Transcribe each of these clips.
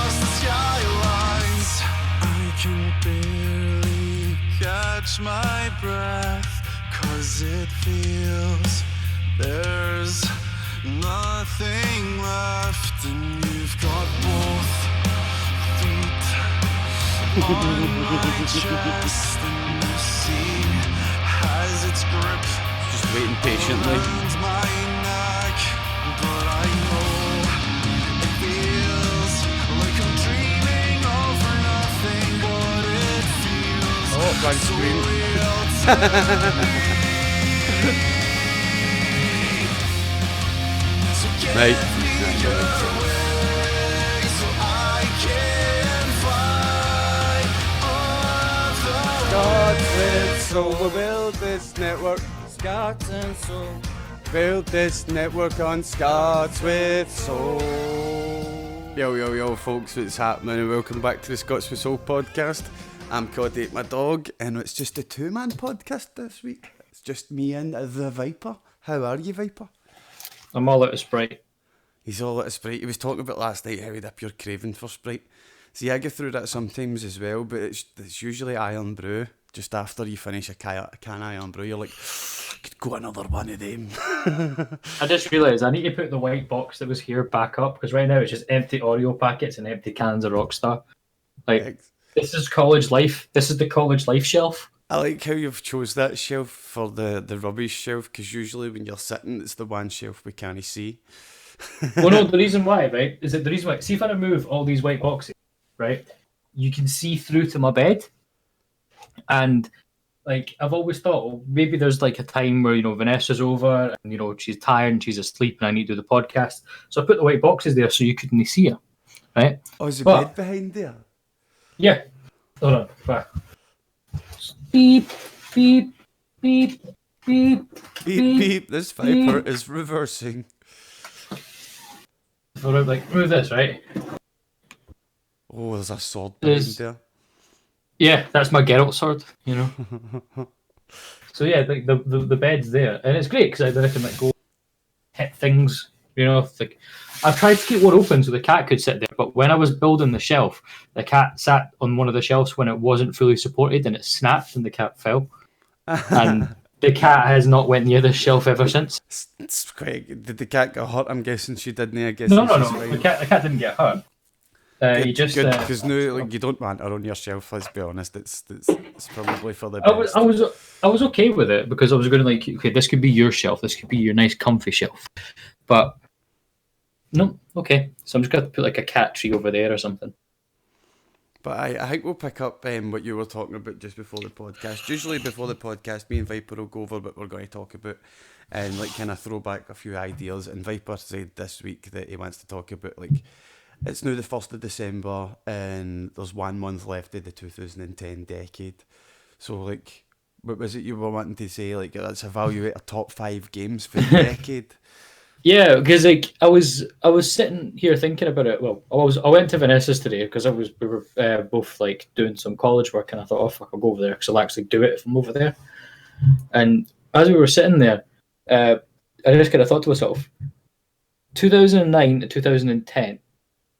across the skylines. I can barely catch my breath, 'cause it feels there's nothing left, and you've got both feet on my chest, and the sea has its grip Just waiting patiently. around my neck, but I know it feels like I'm dreaming over nothing, but it feels Oh, blank so screen. real to me. So give Right. me your way, so I can fly off the Scots with soul, we build this network. Scots and soul. Build this network on Scots with Soul. Yo, folks, what's happening? And welcome back to the Scots with Soul podcast. I'm COD8MYdog, and it's just a two-man podcast this week. It's just me and the Viper. How are you, Viper? I'm all out of Sprite. He's all out of Sprite. He was talking about last night how he had a pure craving for Sprite. See, I go through that sometimes as well, but it's usually Iron Brew. Just after you finish a can of Iron Brew, you're like, I could go another one of them. I just realised I need to put the white box that was here back up, because right now it's just empty Oreo packets and empty cans of Rockstar. Like, this is college life. This is the college life shelf. I like how you've chose that shelf for the rubbish shelf, because usually when you're sitting, it's the one shelf we can't see. Well, no, the reason why, right, is that the reason why, see if I remove all these white boxes, right, you can see through to my bed. And, like, I've always thought, well, maybe there's, like, a time where, you know, Vanessa's over and, you know, she's tired and she's asleep and I need to do the podcast. So I put the white boxes there so you couldn't see her, right? Oh, is the bed behind there? Yeah. Hold on. Right. Beep, beep, beep, beep, Beep, beep, this Viper is reversing. All right, like, move this, right? Oh, there's a sword behind there. Yeah, that's my Geralt sword, you know. So yeah, like the bed's there, and it's great because I can like go hit things, you know. Like, I've tried to keep one open so the cat could sit there, but when I was building the shelf, the cat sat on one of the shelves when it wasn't fully supported, and it snapped, and the cat fell. And the cat has not went near the shelf ever since. It's quite. Did the cat get hurt? I'm guessing she didn't. I guess No. The cat didn't get hurt. Good, just good, because now like, you don't want her on your shelf. Let's be honest. It's probably for the best. I was okay with it because I was going to like, okay, this could be your shelf. This could be your nice, comfy shelf. But no, okay. So I'm just going to put like a cat tree over there or something. But I think we'll pick up what you were talking about just before the podcast. Usually before the podcast, me and Viper will go over what we're going to talk about and like kind of throw back a few ideas. And Viper said this week that he wants to talk about like, it's now the 1st of December and there's 1 month left of the 2010 decade. So like, what was it you were wanting to say? Like, let's evaluate our top 5 games for the decade. Yeah, because like I was sitting here thinking about it. Well, I went to Vanessa's today because we were both like doing some college work, and I thought, oh fuck, I'll go over there because I'll actually do it if I'm over there. And as we were sitting there, I just kind of thought to myself, 2009 to 2010,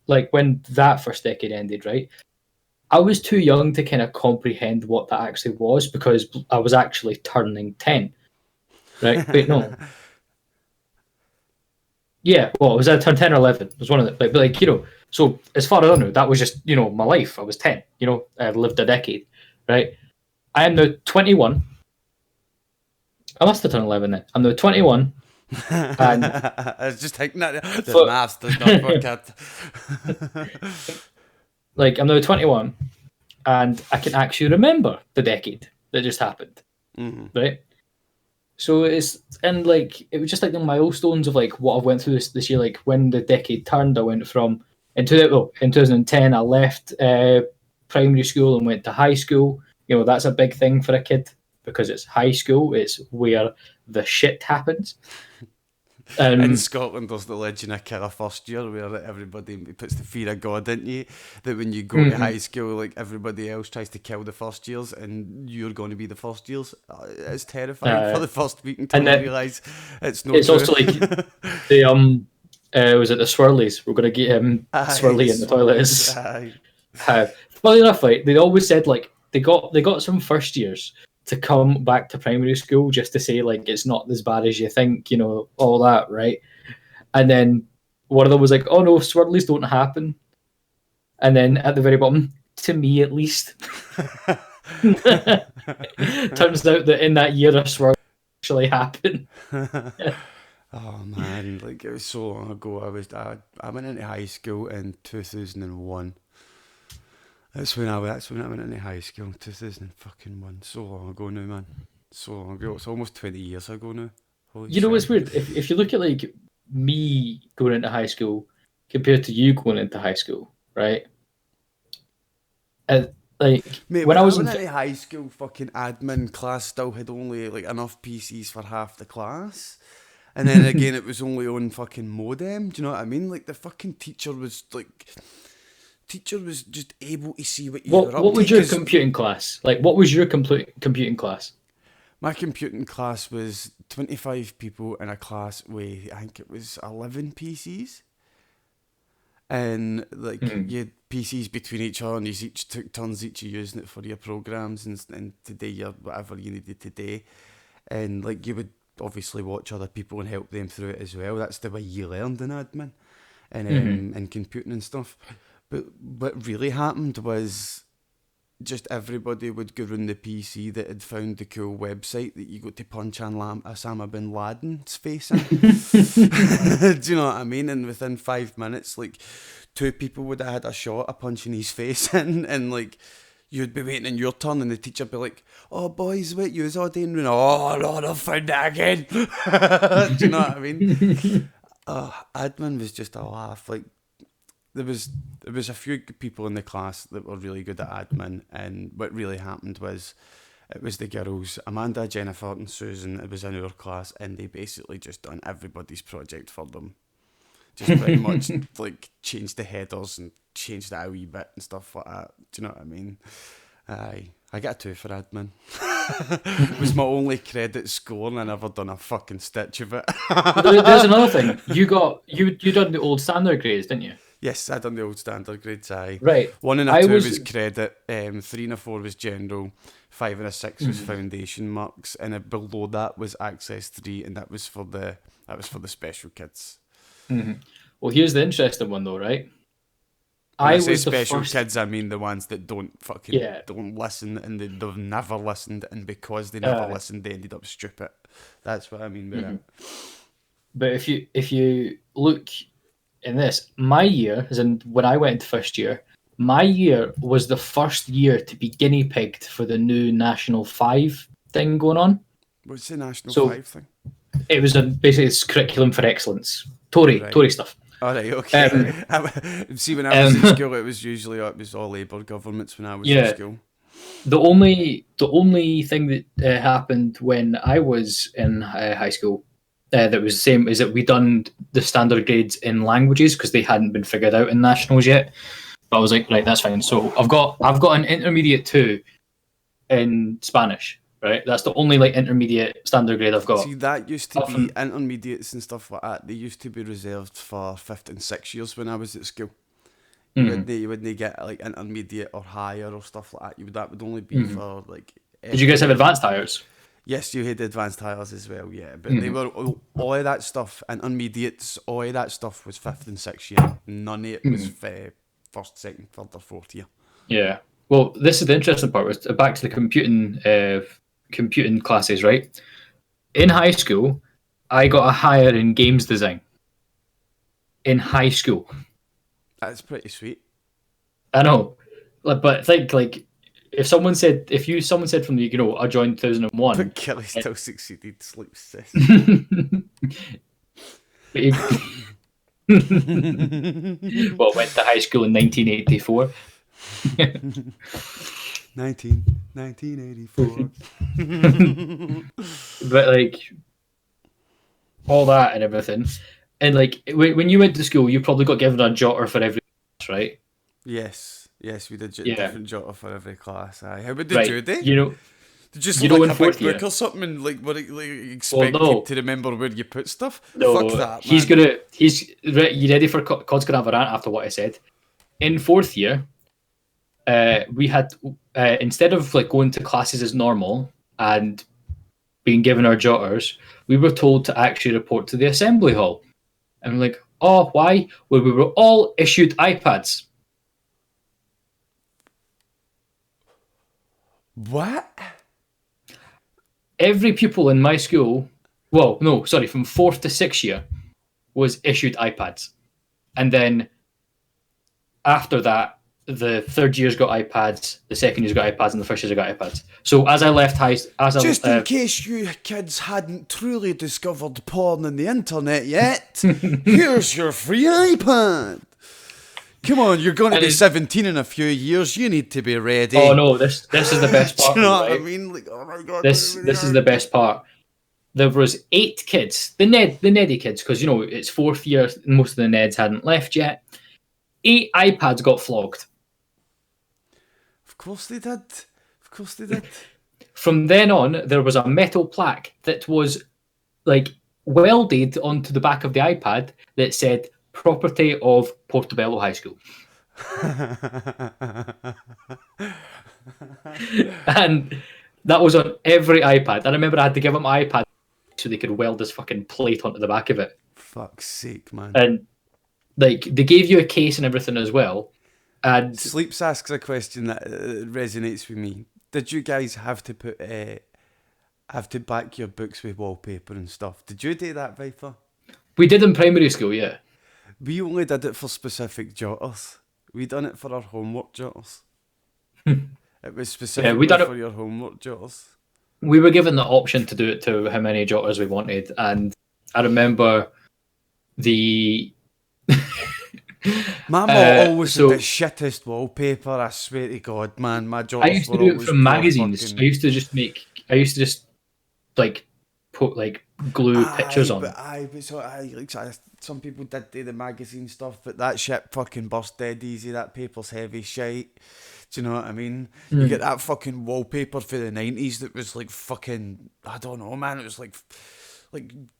like when that first decade ended, right? I was too young to kind of comprehend what that actually was because I was actually turning 10, right? Wait, no. Yeah, well, it was I turned 10 or 11. It was one of the, like, you know, so as far as I know, that was just, you know, my life. I was 10, you know, I lived a decade, right? I am now 21. I must have turned 11 then. I'm now 21. And I was just thinking that the maths does not work out. Like, I'm now 21, and I can actually remember the decade that just happened, right? So it was just like the milestones of like what I've went through this year. Like when the decade turned, I went from in 2010 I left primary school and went to high school. You know, that's a big thing for a kid because it's high school. It's where the shit happens. In Scotland, there's the legend of Kira first year where everybody puts the fear of God into you. That when you go to high school, like everybody else tries to kill the first years, and you're going to be the first years. It's terrifying for the first week until you realise it's not. It's true. Also like Was it the Swirlies? We're gonna get him Swirly in the toilets. Aye. Funny enough, like they always said, like they got some first years to come back to primary school just to say like it's not as bad as you think, all that, right? And then one of them was like, "Oh no, Swirlies don't happen." And then at the very bottom, to me at least, turns out that in that year a swirl actually happened. Oh man, like it was so long ago. I went into high school in 2001. That's when I went into high school in 2001. So long ago now, man. So long ago. It's almost 20 years ago now. Holy shit. It's weird. If you look at like me going into high school compared to you going into high school, right? Like Mate, when I was into high school, fucking admin class still had only like enough PCs for half the class. And then again, it was only on fucking modem. Do you know what I mean? Like the fucking teacher was just able to see what you were up to. What was your computing class? Like, what was your computing class? My computing class was 25 people in a class with, I think it was 11 PCs. And like you had PCs between each other, and you each took turns each of using it for your programs and today your whatever you needed today. And like you would obviously watch other people and help them through it as well. That's the way you learned in admin and computing and stuff. But what really happened was just everybody would go round the PC that had found the cool website that you got to punch Osama bin Laden's face in. Do you know what I mean? And within 5 minutes, like 2 people would have had a shot of punching his face in, and like you'd be waiting in your turn, and the teacher would be like, "Oh boys, what you all doing?" "Oh Lord, I've found that again." Do you know what I mean? Admin was just a laugh. Like there was a few people in the class that were really good at admin, and what really happened was it was the girls, Amanda, Jennifer and Susan. It was in our class, and they basically just done everybody's project for them. Just pretty much like changed the headers and changed that a wee bit and stuff like that. Do you know what I mean? I got a 2 for admin. It was my only credit score, and I never done a fucking stitch of it. There's another thing. You done the old standard grades, didn't you? Yes, I done the old standard grades. Aye. Right. 1 and a 2 was credit. 3 and a 4 was general. 5 and a 6 was foundation marks, and below that was access 3, and that was for the special kids. Mm-hmm. Well, here's the interesting one though, right? When I say special kids, I mean the ones that don't listen, and they've never listened, and because they never listened, they ended up stupid. That's what I mean by that. But if you look in this, my year, as in when I went into first year, my year was the first year to be guinea pigged for the new National 5 thing going on. What's the National 5 thing? It was basically it's curriculum for excellence. Tory stuff. All right, okay. See, when I was in school, it was all Labour governments when I was in school. The only thing that happened when I was in high school that was the same is that we done the standard grades in languages because they hadn't been figured out in nationals yet. But I was like, right, that's fine. So I've got an intermediate 2 in Spanish. Right, that's the only like intermediate standard grade I've got. See, that used to be intermediates and stuff like that. They used to be reserved for 5th and 6th years when I was at school. You wouldn't get like intermediate or higher or stuff like that. That would only be for like. Did you guys have advanced hires? Yes, you had advanced hires as well. Yeah, but they were all of that stuff. Intermediates, all of that stuff was 5th and 6th year. None of it was 1st, 2nd, 3rd, or 4th year. Yeah. Well, this is the interesting part. Was back to the computing classes, right? In high school, I got a higher in games design. In high school. That's pretty sweet. I know. But think like if someone said from the I joined 2001. But Kelly still succeeded, sleep sis. Well, went to high school in 1984. 1984. But like all that and everything, and like when you went to school, you probably got given a jotter for every class, right? Yes, we did different jotter for every class. Aye. How about you do? Did you just You know, like in a big fourth book year. or something and like what you expect no. to remember where you put stuff? No, Fuck that, man. You ready for Cod's gonna have a rant after what I said? In fourth year, we had instead of like going to classes as normal and being given our jotters, we were told to actually report to the assembly hall. And we're like, oh, why? Well, we were all issued iPads. What? Every pupil in my school, well, no, sorry, from fourth to sixth year, was issued iPads. And then after that, the third years got iPads, the second years got iPads, and the first years got iPads. So as I left Just in case you kids hadn't truly discovered porn on the internet yet, here's your free iPad. Come on, you're going to be 17 in a few years. You need to be ready. Oh no, this is the best part. Do you know right? what I mean? Like, oh my god. This is the best part. There was 8 kids, the Neddy kids, because you know it's fourth year. Most of the Neds hadn't left yet. 8 iPads got flogged. Of course they did. Of course they did. From then on, there was a metal plaque that was like welded onto the back of the iPad that said "Property of Portobello High School." And that was on every iPad. I remember I had to give them my iPad so they could weld this fucking plate onto the back of it. Fuck's sake, man. And like they gave you a case and everything as well. And Sleeps asks a question that resonates with me. Did you guys have to back your books with wallpaper and stuff? Did you do that, Viper? we did in primary school, yeah. We only did it for specific jotters. We done it for our homework jotters. It was specifically for your homework jotters. We were given the option to do it to how many jotters we wanted, and I remember the My mum always had the shittest wallpaper. I swear to God, man, my jotters I used to were do it always from magazines. fucking... I used to just like put like glue pictures on. Some people did do the magazine stuff, but that shit fucking burst dead easy. That paper's heavy shite. Do you know what I mean? You get that fucking wallpaper for the 90s that was like fucking, I don't know, man. It was like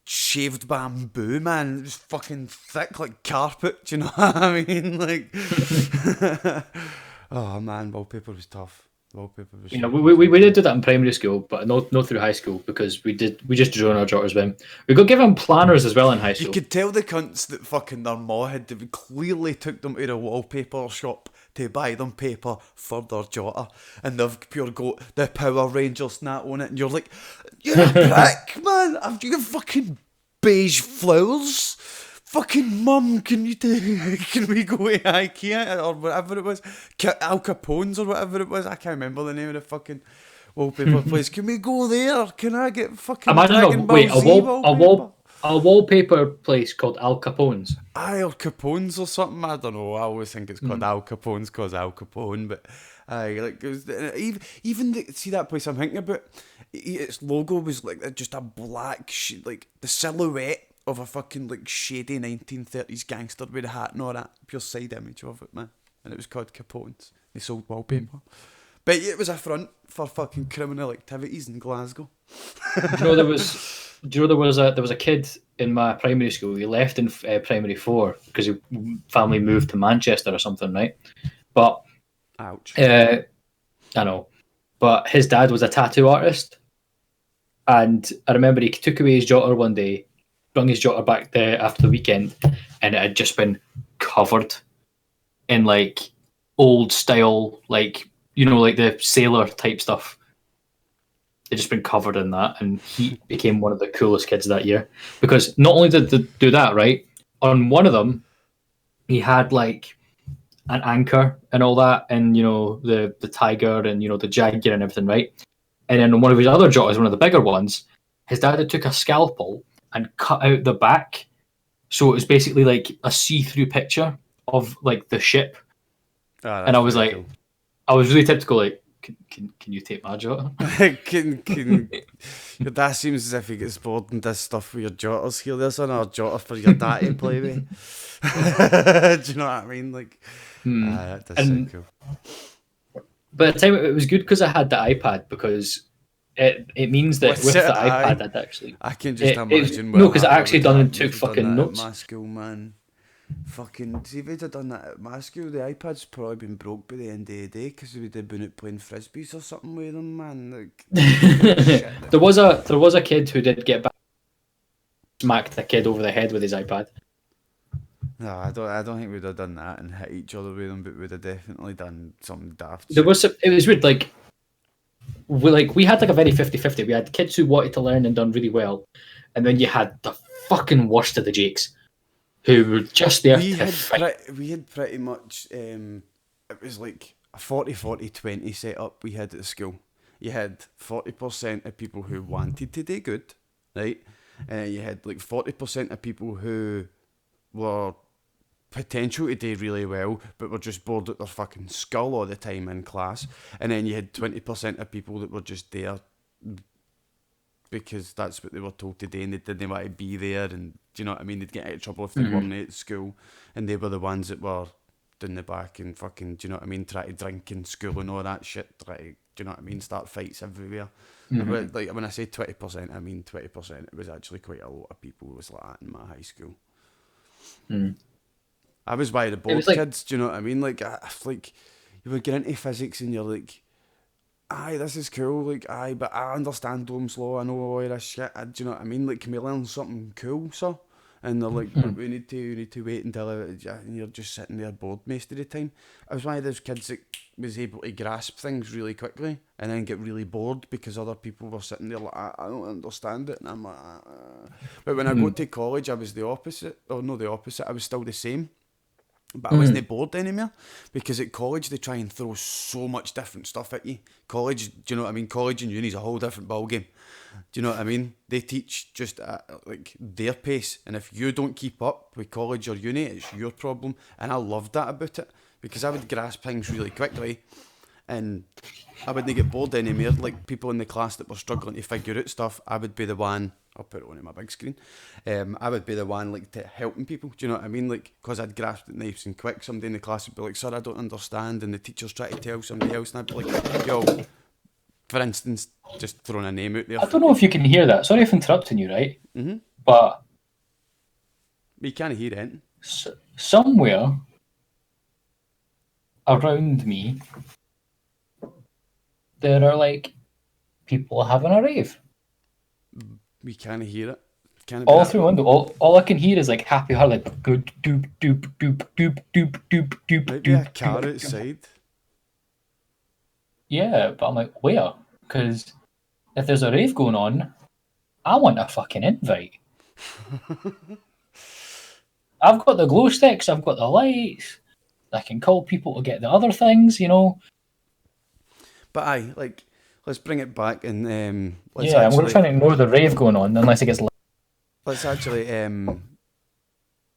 shaved bamboo, man. It was fucking thick like carpet. Do you know what I mean? Like, oh man, wallpaper was tough. Wallpaper was. You know, we did do that in primary school, but not through high school because we just drew on our jotters when we got given planners as well in high school. You could tell the cunts that fucking their ma had clearly took them to the wallpaper shop to buy them paper for their jotter, and they've pure got the Power Rangers snap on it, and you're like, you're a prick, man. Have you got fucking beige flowers? Fucking mum, can we go to IKEA or whatever it was, Al Capone's or whatever it was? I can't remember the name of the fucking wallpaper place. Can we go there? Can I get fucking Dragon Ball Z wallpaper? A wallpaper place called Al Capone's. Al Capone's or something. I don't know. I always think it's called Al Capone's because Al Capone, but like it was, even see that place I'm thinking about. Its logo was like just a black like the silhouette of a fucking like shady 1930s gangster with a hat and all that. Pure side image of it, man. And it was called Capone's. They sold wallpaper. But it was a front for fucking criminal activities in Glasgow. Do you know there was a kid in my primary school. He left in primary 4 because his family moved to Manchester or something, right? But ouch. I know. But his dad was a tattoo artist, and I remember he took away his jotter one day, brought his jotter back there after the weekend, and it had just been covered in like old style, like, you know, like the sailor type stuff. It just been covered in that, and he became one of the coolest kids that year because not only did they do that, right, on one of them he had like an anchor and all that, and you know the tiger and you know the jaguar and everything, right? And then on one of his other jotters, one of the bigger ones, his dad had took a scalpel and cut out the back, so it was basically like a see-through picture of like the ship. And I was like, cool. I was really typical, like, can you take my jotter? Your dad seems as if he gets bored and does stuff with your jotters. Here, there's another jotter for your dad to play with. Do you know what I mean? Like, that does sound cool. By the time it was good because I had the iPad, because It means that What's with it? the iPad, Aye. I'd actually. I can just No, imagine. because I actually done and took fucking At notes. my school, man. Fucking, see if they'd have done that at my school, the iPad's probably been broke by the end of the day because we'd have been out playing frisbees or something with them, man. Like, shit. There was a kid who did get back, smacked a kid over the head with his iPad. No, I don't think we'd have done that and hit each other with them, but we'd have definitely done some daft There shit. was it was weird. We had like a very 50-50. We had kids who wanted to learn and done really well, and then you had the fucking worst of the jakes, who were just there to fight. We had pretty much, it was like a 40-40-20 setup we had at the school. You had 40% of people who wanted to do good, right? And you had like 40% of people who were potential to do really well, but were just bored at their fucking skull all the time in class. And then you had 20% of people that were just there because that's what they were told to do and they didn't want to be there, and do you know what I mean? They'd get out of trouble if they weren't at school, and they were the ones that were down the back and fucking, do you know what I mean, try to drink in school and all that shit, try to, do you know what I mean, start fights everywhere. But, like, when I say 20%, I mean 20%. It was actually quite a lot of people who was like that in my high school. I was by the bored kids, do you know what I mean? Like you would get into physics and you're like, aye, this is cool, like, aye, but I understand Ohm's law, I know all this shit, do you know what I mean? Like, can we learn something cool, sir? And they're like, we need to wait until and you're just sitting there bored most of the time. I was one of those kids that was able to grasp things really quickly and then get really bored because other people were sitting there like, I don't understand it, and I'm like, But when I got to college, I was the opposite, or no, the opposite, I was still the same. But I wasn't bored anymore because at college they try and throw so much different stuff at you. College, do you know what I mean? College and uni is a whole different ballgame. Do you know what I mean? They teach just at like their pace, and if you don't keep up with college or uni, it's your problem. And I loved that about it because I would grasp things really quickly, and I wouldn't get bored anymore. Like people in the class that were struggling to figure out stuff, I would be the one. I'll put it on my big screen. I would be the one like to helping people. Do you know what I mean? Like, because I'd grasp it nice and quick. Somebody in the class would be like, "Sir, I don't understand," and the teacher's trying to tell somebody else, and I'd be like, "Yo," for instance, just throwing a name out there. I don't know if you can hear that. Sorry if interrupting you, right? But you can't hear it. Somewhere around me, there are like people having a rave. We can't hear it. All through the window. All I can hear is like happy heart, like good doop doop doop doop doop doop doop. Might be a car outside. Yeah, but I'm like, where? Because if there's a rave going on, I want a fucking invite. I've got the glow sticks, I've got the lights, I can call people to get the other things, you know. But aye, like, let's bring it back and I'm going to try and ignore the rave going on unless it gets. Let's actually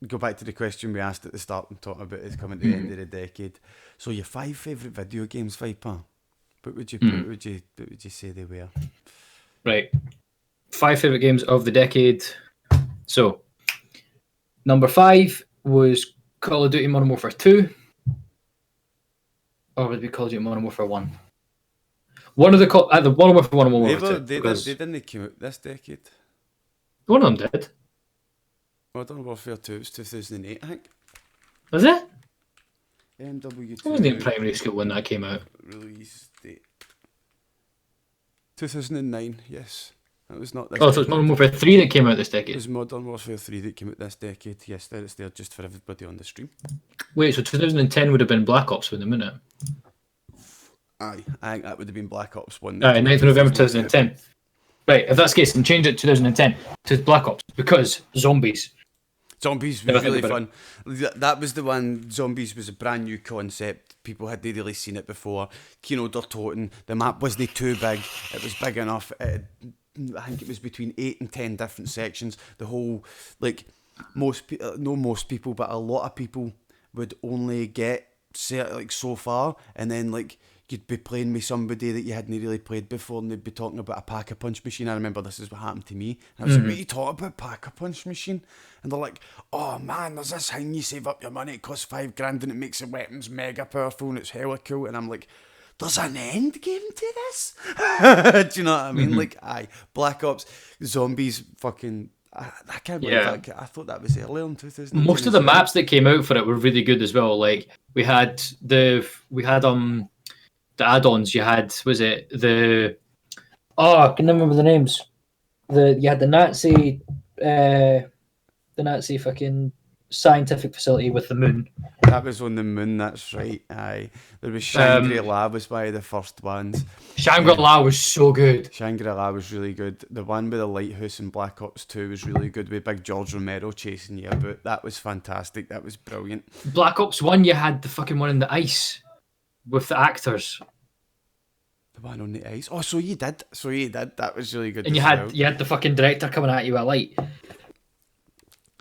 go back to the question we asked at the start and talking about it's coming to the end of the decade. So your 5 favourite video games, Viper. What would you say they were? Right. 5 favourite games of the decade. So number 5 was Call of Duty Modern Warfare 2. Or would it be Call of Duty Modern Warfare 1? One of the either Modern Warfare 1 or Modern Warfare 2. They didn't come out this decade. One of them did. Modern Warfare 2 was 2008, I think. Was it? MW2. I wasn't in primary school when that came out. Release date 2009, yes. That was not this so it's Modern Warfare 3 that came out this decade. It was Modern Warfare 3 that came out this decade. Yes, there it's there just for everybody on the stream. Wait, so 2010 would have been Black Ops, wouldn't it? Aye, I think that would have been Black Ops 1. 9th of November 2010. Right, if that's the case, then change it 2010 to Black Ops because zombies. Zombies was really fun. That was the one. Zombies was a brand new concept. People hadn't really seen it before. Kino der Toten. The map wasn't too big. It was big enough. I think it was between 8 and 10 different sections. The whole, like, most people, but a lot of people would only get like so far, and then like you'd be playing with somebody that you hadn't really played before, and they'd be talking about a pack-a-punch machine. I remember this is what happened to me. And I was like, what are you talking about, pack-a-punch machine? And they're like, oh man, there's this thing, you save up your money, it costs $5,000 and it makes the weapons mega powerful and it's hella cool. And I'm like, there's an end game to this. Do you know what I mean? Like, aye, Black Ops, zombies, fucking. I can't believe that. I thought that was earlier in 2010. Most of the maps that came out for it were really good as well. Like we had the add-ons. You had I can remember the names. You had the Nazi fucking scientific facility with the moon. That was on the moon, that's right. Aye. There was Shangri-La was one of the first ones. Shangri-La was so good. Shangri-La was really good. The one with the lighthouse in Black Ops 2 was really good, with big George Romero chasing you about. That was fantastic. That was brilliant. Black Ops 1, you had the fucking one in the ice with the actors. The one on the ice? Oh, so you did. That was really good. And you had the fucking director coming at you at light.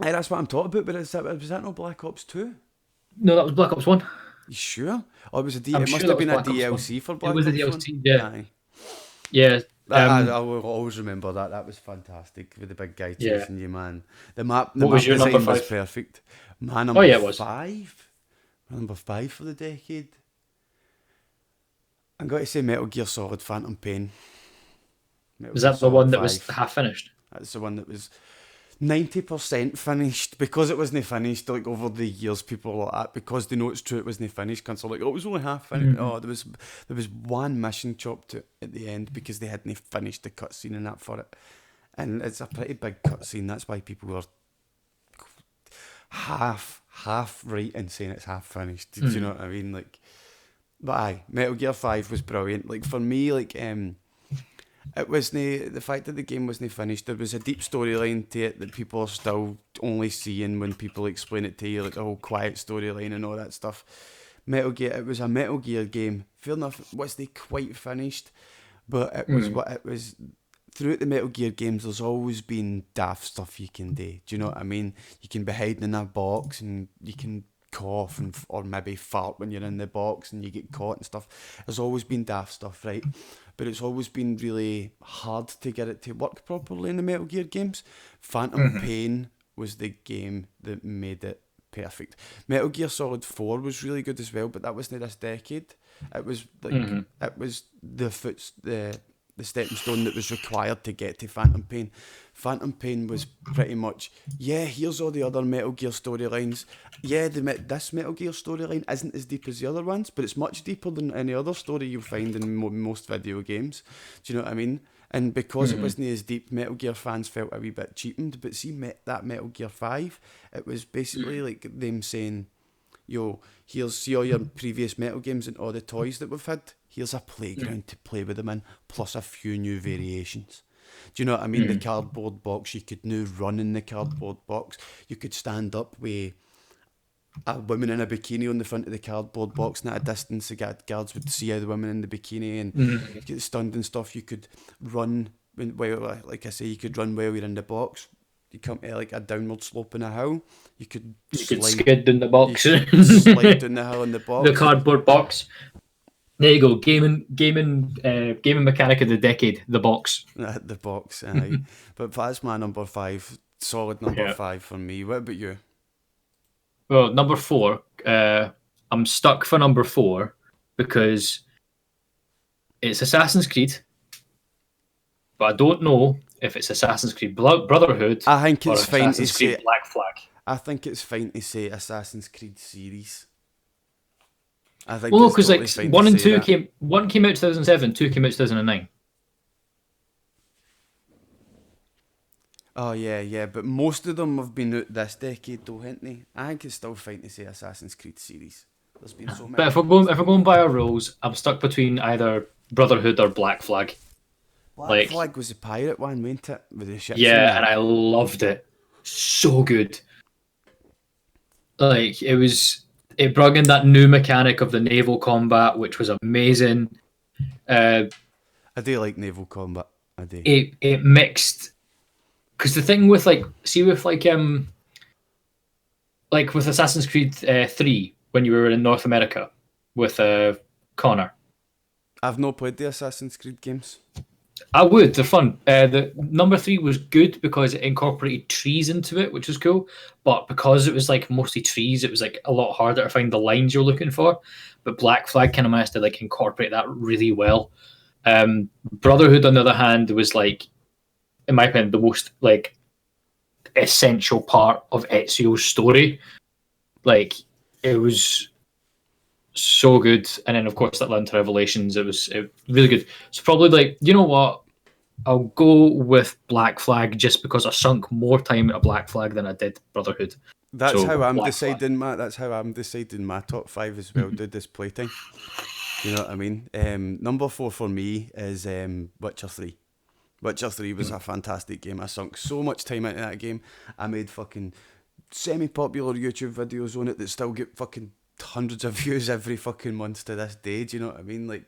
Hey, that's what I'm talking about, but was that not Black Ops 2? No, that was Black Ops 1. You sure? Oh, it was it I'm must sure have been a Black Ops DLC 1. for Black Ops 1. It was a DLC, yeah. Aye. Yeah. I will always remember that. That was fantastic with the big guy chasing you, man. The map was your design number was 5? perfect. My number it was. 5? My number 5 for the decade. I'm going to say Metal Gear Solid Phantom Pain. Was that the one that was half finished? That's the one that was 90% finished, because it wasn't finished. Like, over the years, people were like that, because they know it's true, it wasn't finished. Cause they're like, oh, it was only half finished. Oh, there was one mission chopped out at the end because they hadn't finished the cutscene and that for it, and it's a pretty big cutscene. That's why people were half right in saying it's half finished. Do you know what I mean? Like, but aye, Metal Gear 5 was brilliant. Like, for me, like, it wasn't the fact that the game wasn't finished. There was a deep storyline to it that people are still only seeing when people explain it to you, like the whole quiet storyline and all that stuff. Metal Gear, it was a Metal Gear game. Fair enough, it wasn't quite finished, but it was what it was. Throughout the Metal Gear games, there's always been daft stuff you can do. Do you know what I mean? You can be hiding in a box and you can cough or maybe fart when you're in the box and you get caught and stuff. There's always been daft stuff, right? But it's always been really hard to get it to work properly in the Metal Gear games. Phantom Pain was the game that made it perfect. Metal Gear Solid 4 was really good as well, but that wasn't this decade. It was like it was the stepping stone that was required to get to Phantom Pain. Phantom Pain was pretty much, here's all the other Metal Gear storylines. This Metal Gear storyline isn't as deep as the other ones, but it's much deeper than any other story you'll find in most video games. Do you know what I mean? And because it wasn't as deep, Metal Gear fans felt a wee bit cheapened. But see, that Metal Gear 5, it was basically like them saying, yo, see all your previous Metal games and all the toys that we've had. Here's a playground to play with them in, plus a few new variations. Do you know what I mean? The cardboard box, you could now run in the cardboard box. You could stand up with a woman in a bikini on the front of the cardboard box, and at a distance the guards would see the woman in the bikini and get stunned and stuff. You could run, like I say, you could run while you're in the box. You come to like a downward slope in a hill. You could skid down the box. You could slide down the hill in the box. The cardboard box. There you go, gaming mechanic of the decade, the box. The box, aye. But that's my number 5, solid number 5 for me. What about you? Well, number 4, I'm stuck for number 4 because it's Assassin's Creed, but I don't know if it's Assassin's Creed Brotherhood I think or it's fine Assassin's to Creed say, Black Flag. I think it's fine to say Assassin's Creed series. I think Well, it's because totally like fine 1 to and say 2 that. one came out 2007, 2 came out 2009. Oh yeah, but most of them have been out this decade though, haven't they? I think it's still fine to say Assassin's Creed series. There's been so many. But if we're going by our rules, I'm stuck between either Brotherhood or Black Flag. Black Flag was the pirate one, wasn't it? With the ships. Yeah, and I loved it. So good. Like it brought in that new mechanic of the naval combat, which was amazing. I do like naval combat. I do. It mixed, because the thing with with Assassin's Creed 3 when you were in North America with Connor. I've not played the Assassin's Creed games. I would. They're fun. The number 3 was good because it incorporated trees into it, which was cool. But because it was like mostly trees, it was like a lot harder to find the lines you're looking for. But Black Flag kind of managed to like incorporate that really well. Brotherhood, on the other hand, was like, in my opinion, the most like essential part of Ezio's story. Like, it was so good, and then of course that led into Revelations. It was really good. So probably like, you know what? I'll go with Black Flag just because I sunk more time into Black Flag than I did Brotherhood. That's So, how I'm Black deciding, Flag. Matt. That's how I'm deciding my top 5 as well, dude, this playtime. You know what I mean? Number 4 for me is Witcher 3. Witcher 3 was a fantastic game. I sunk so much time into that game. I made fucking semi-popular YouTube videos on it that still get fucking hundreds of views every fucking month to this day. Do you know what I mean? Like,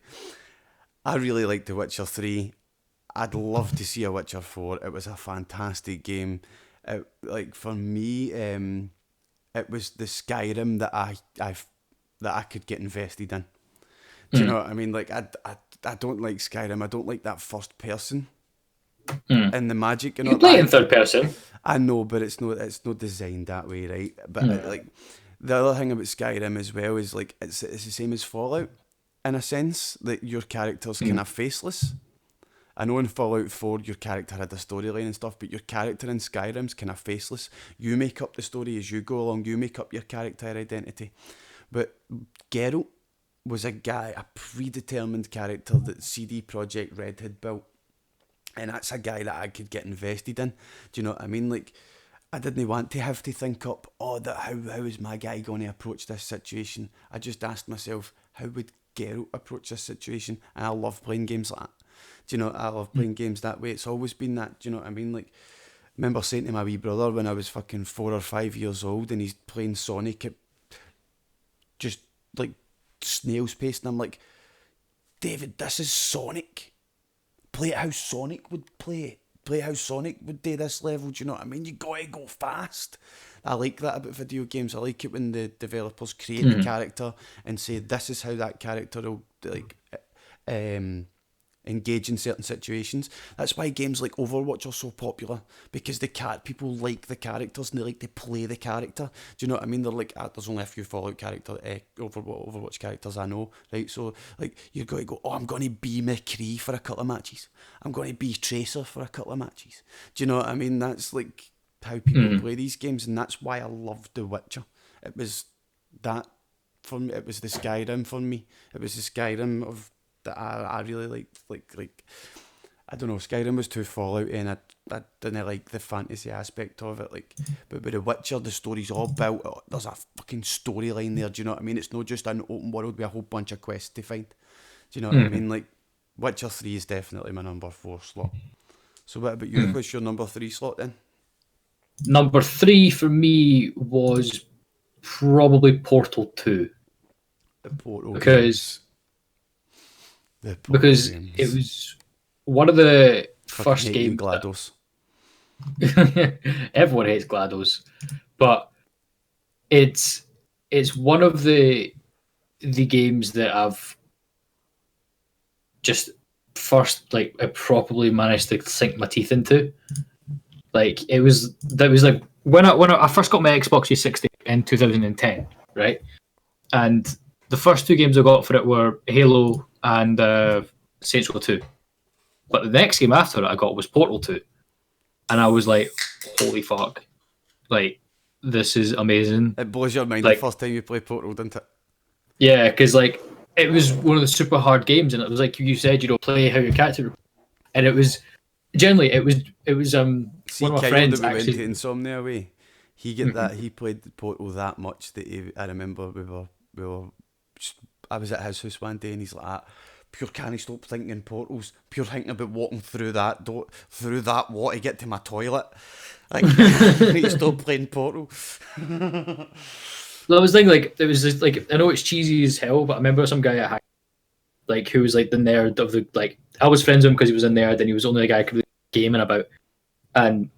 I really liked The Witcher 3. I'd love to see a Witcher 4. It was a fantastic game. Like, for me, it was the Skyrim that I could get invested in. Do you know what I mean? Like, I don't like Skyrim. I don't like that first person and the magic. You can play it in third person. I know, but it's not designed that way, right? But like, the other thing about Skyrim as well is like it's the same as Fallout in a sense that your character's kind of faceless. I know in Fallout 4 your character had a storyline and stuff, but your character in Skyrim's kind of faceless. You make up the story as you go along. You make up your character identity. But Geralt was a predetermined character that CD Projekt Red had built. And that's a guy that I could get invested in. Do you know what I mean? Like, I didn't want to have to think up, how is my guy going to approach this situation? I just asked myself, how would Geralt approach this situation? And I love playing games like that. Do you know, I love playing games that way. It's always been that. Do you know what I mean? Like, I remember saying to my wee brother when I was fucking 4 or 5 years old and he's playing Sonic at just like snail's pace, and I'm like, David, this is Sonic. Play it how Sonic would play it. Play how Sonic would do this level. Do you know what I mean? You gotta go fast. I like that about video games. I like it when the developers create the character and say this is how that character will like engage in certain situations. That's why games like Overwatch are so popular, because people like the characters and they like to play the character. Do you know what I mean? They're like, there's only a few Fallout Overwatch characters I know, right? So like, you're going to go, I'm going to be McCree for a couple of matches. I'm going to be Tracer for a couple of matches. Do you know what I mean? That's like how people play these games, and that's why I loved The Witcher. It was that for me. It was the Skyrim for me. It was the Skyrim of that I really liked. Like I don't know, Skyrim was too Fallout, and I didn't like the fantasy aspect of it. Like, but with The Witcher, the story's all built. There's a fucking storyline there. Do you know what I mean? It's not just an open world with a whole bunch of quests to find. Do you know what I mean? Like, Witcher 3 is definitely my number 4 slot. So what about you? What's your number 3 slot then? Number 3 for me was probably Portal 2. The Portal because games. It was one of the Fucking first hate games. you, GLaDOS. Everyone hates GLaDOS, but it's one of the games that I've just first like I properly managed to sink my teeth into. Like, that was like when I first got my Xbox 360 in 2010, right? And the first 2 games I got for it were Halo and Saints Row 2. But the next game after it I got was Portal 2. And I was like, holy fuck. Like, this is amazing. It blows your mind Like, the first time you play Portal, doesn't it? yeah, because like it was one of the super hard games, and it was like you said, play how your character. And it was generally it was See, one of my Kyle friends that we went actually. to Insomnia way, he played the Portal that much that I remember I was at his house one day and he's like, pure can't stop thinking portals, pure thinking about walking through that wall to get to my toilet. Like, I need to stop playing Portal. I was thinking, like, it was just like, I know it's cheesy as hell, but I remember some guy at like who was like the nerd of the, like, I was friends with him because he was a nerd and he was only the guy I could be gaming about. And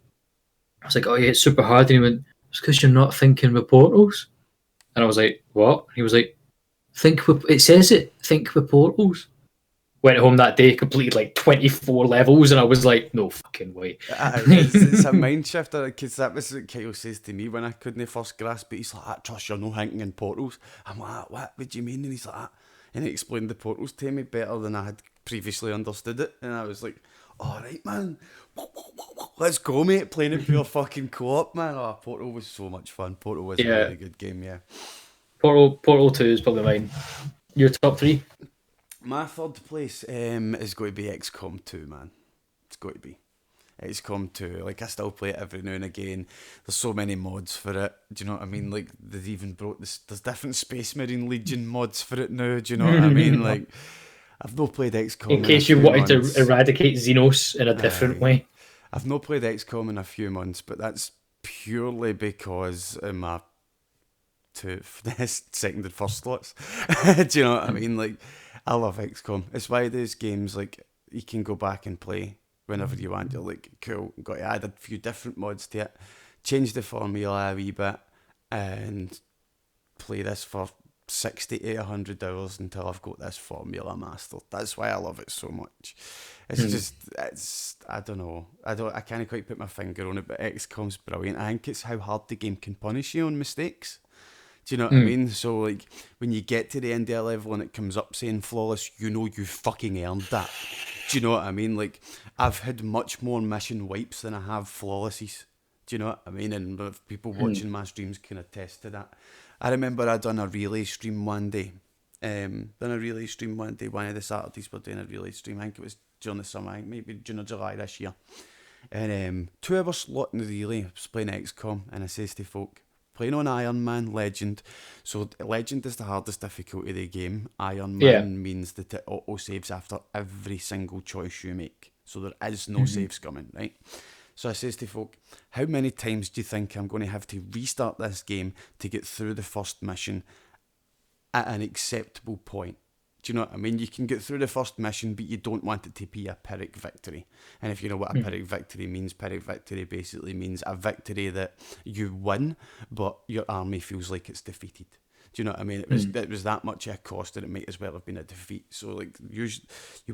I was like, oh yeah, it's super hard. And he went, it's because you're not thinking with portals. And I was like, what? And he was like, think with portals. Went home that day, completed like 24 levels, and I was like, no fucking way. It's a mind shifter, because that was what Kyle says to me when I couldn't first grasp it. He's like, trust you're no thinking in portals. I'm like, what do you mean? And he's like, and he explained the portals to me better than I had previously understood it. And I was like, all right, man, let's go, mate, playing it pure fucking co-op, man. Oh, Portal was so much fun. Portal was a really good game, yeah. Portal 2 is probably mine. Your top 3? My third place is going to be XCOM 2, man. It's going to be XCOM 2. Like, I still play it every now and again. There's so many mods for it. Do you know what I mean? Like, they've even brought this. There's different Space Marine Legion mods for it now. Do you know what I mean? Like, I've not played XCOM in case you wanted to eradicate Xenos in a different way. I've not played XCOM in a few months, but that's purely because of my second and first slots. Do you know what I mean? Like, I love XCOM. It's why those games, like, you can go back and play whenever you want. You're like, cool, got to add a few different mods to it, change the formula a wee bit, and play this for 60 to 100 hours until I've got this formula mastered. That's why I love it so much. It's I don't know. I can't quite put my finger on it, but XCOM's brilliant. I think it's how hard the game can punish you on mistakes. Do you know what I mean? So, like, when you get to the end of a level and it comes up saying flawless, you know you fucking earned that. Do you know what I mean? Like, I've had much more mission wipes than I have flawlesses. Do you know what I mean? And people watching my streams can attest to that. I remember I done a relay stream one day. One of the Saturdays we're doing a relay stream. I think it was during the summer, I think maybe June or July this year. And 2 hour slot in the relay, I was playing XCOM, and I says to folk, playing on Iron Man Legend. So Legend is the hardest difficulty of the game. Iron Man means that it auto saves after every single choice you make. So there is no saves coming, right? So I says to folk, how many times do you think I'm going to have to restart this game to get through the first mission at an acceptable point? Do you know what I mean? You can get through the first mission, but you don't want it to be a Pyrrhic victory. And if you know what a Pyrrhic victory means, Pyrrhic victory basically means a victory that you win, but your army feels like it's defeated. Do you know what I mean? It was that much a cost that it might as well have been a defeat. So, like, you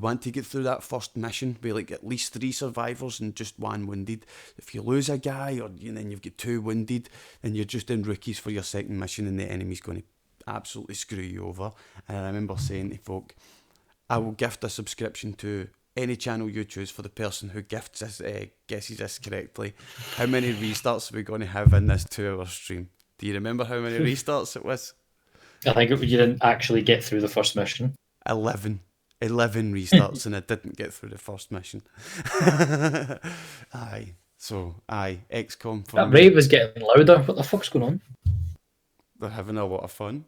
want to get through that first mission with, like, at least 3 survivors and just 1 wounded. If you lose a guy and then you've got 2 wounded, then you're just in rookies for your second mission and the enemy's going to absolutely screw you over. And I remember saying to folk, I will gift a subscription to any channel you choose for the person who guesses this correctly. How many restarts are we going to have in this 2 hour stream? Do you remember how many restarts it was? I think you didn't actually get through the first mission. 11 restarts and I didn't get through the first mission. XCOM for That me. rave is getting louder. What the fuck's going on? They're having a lot of fun.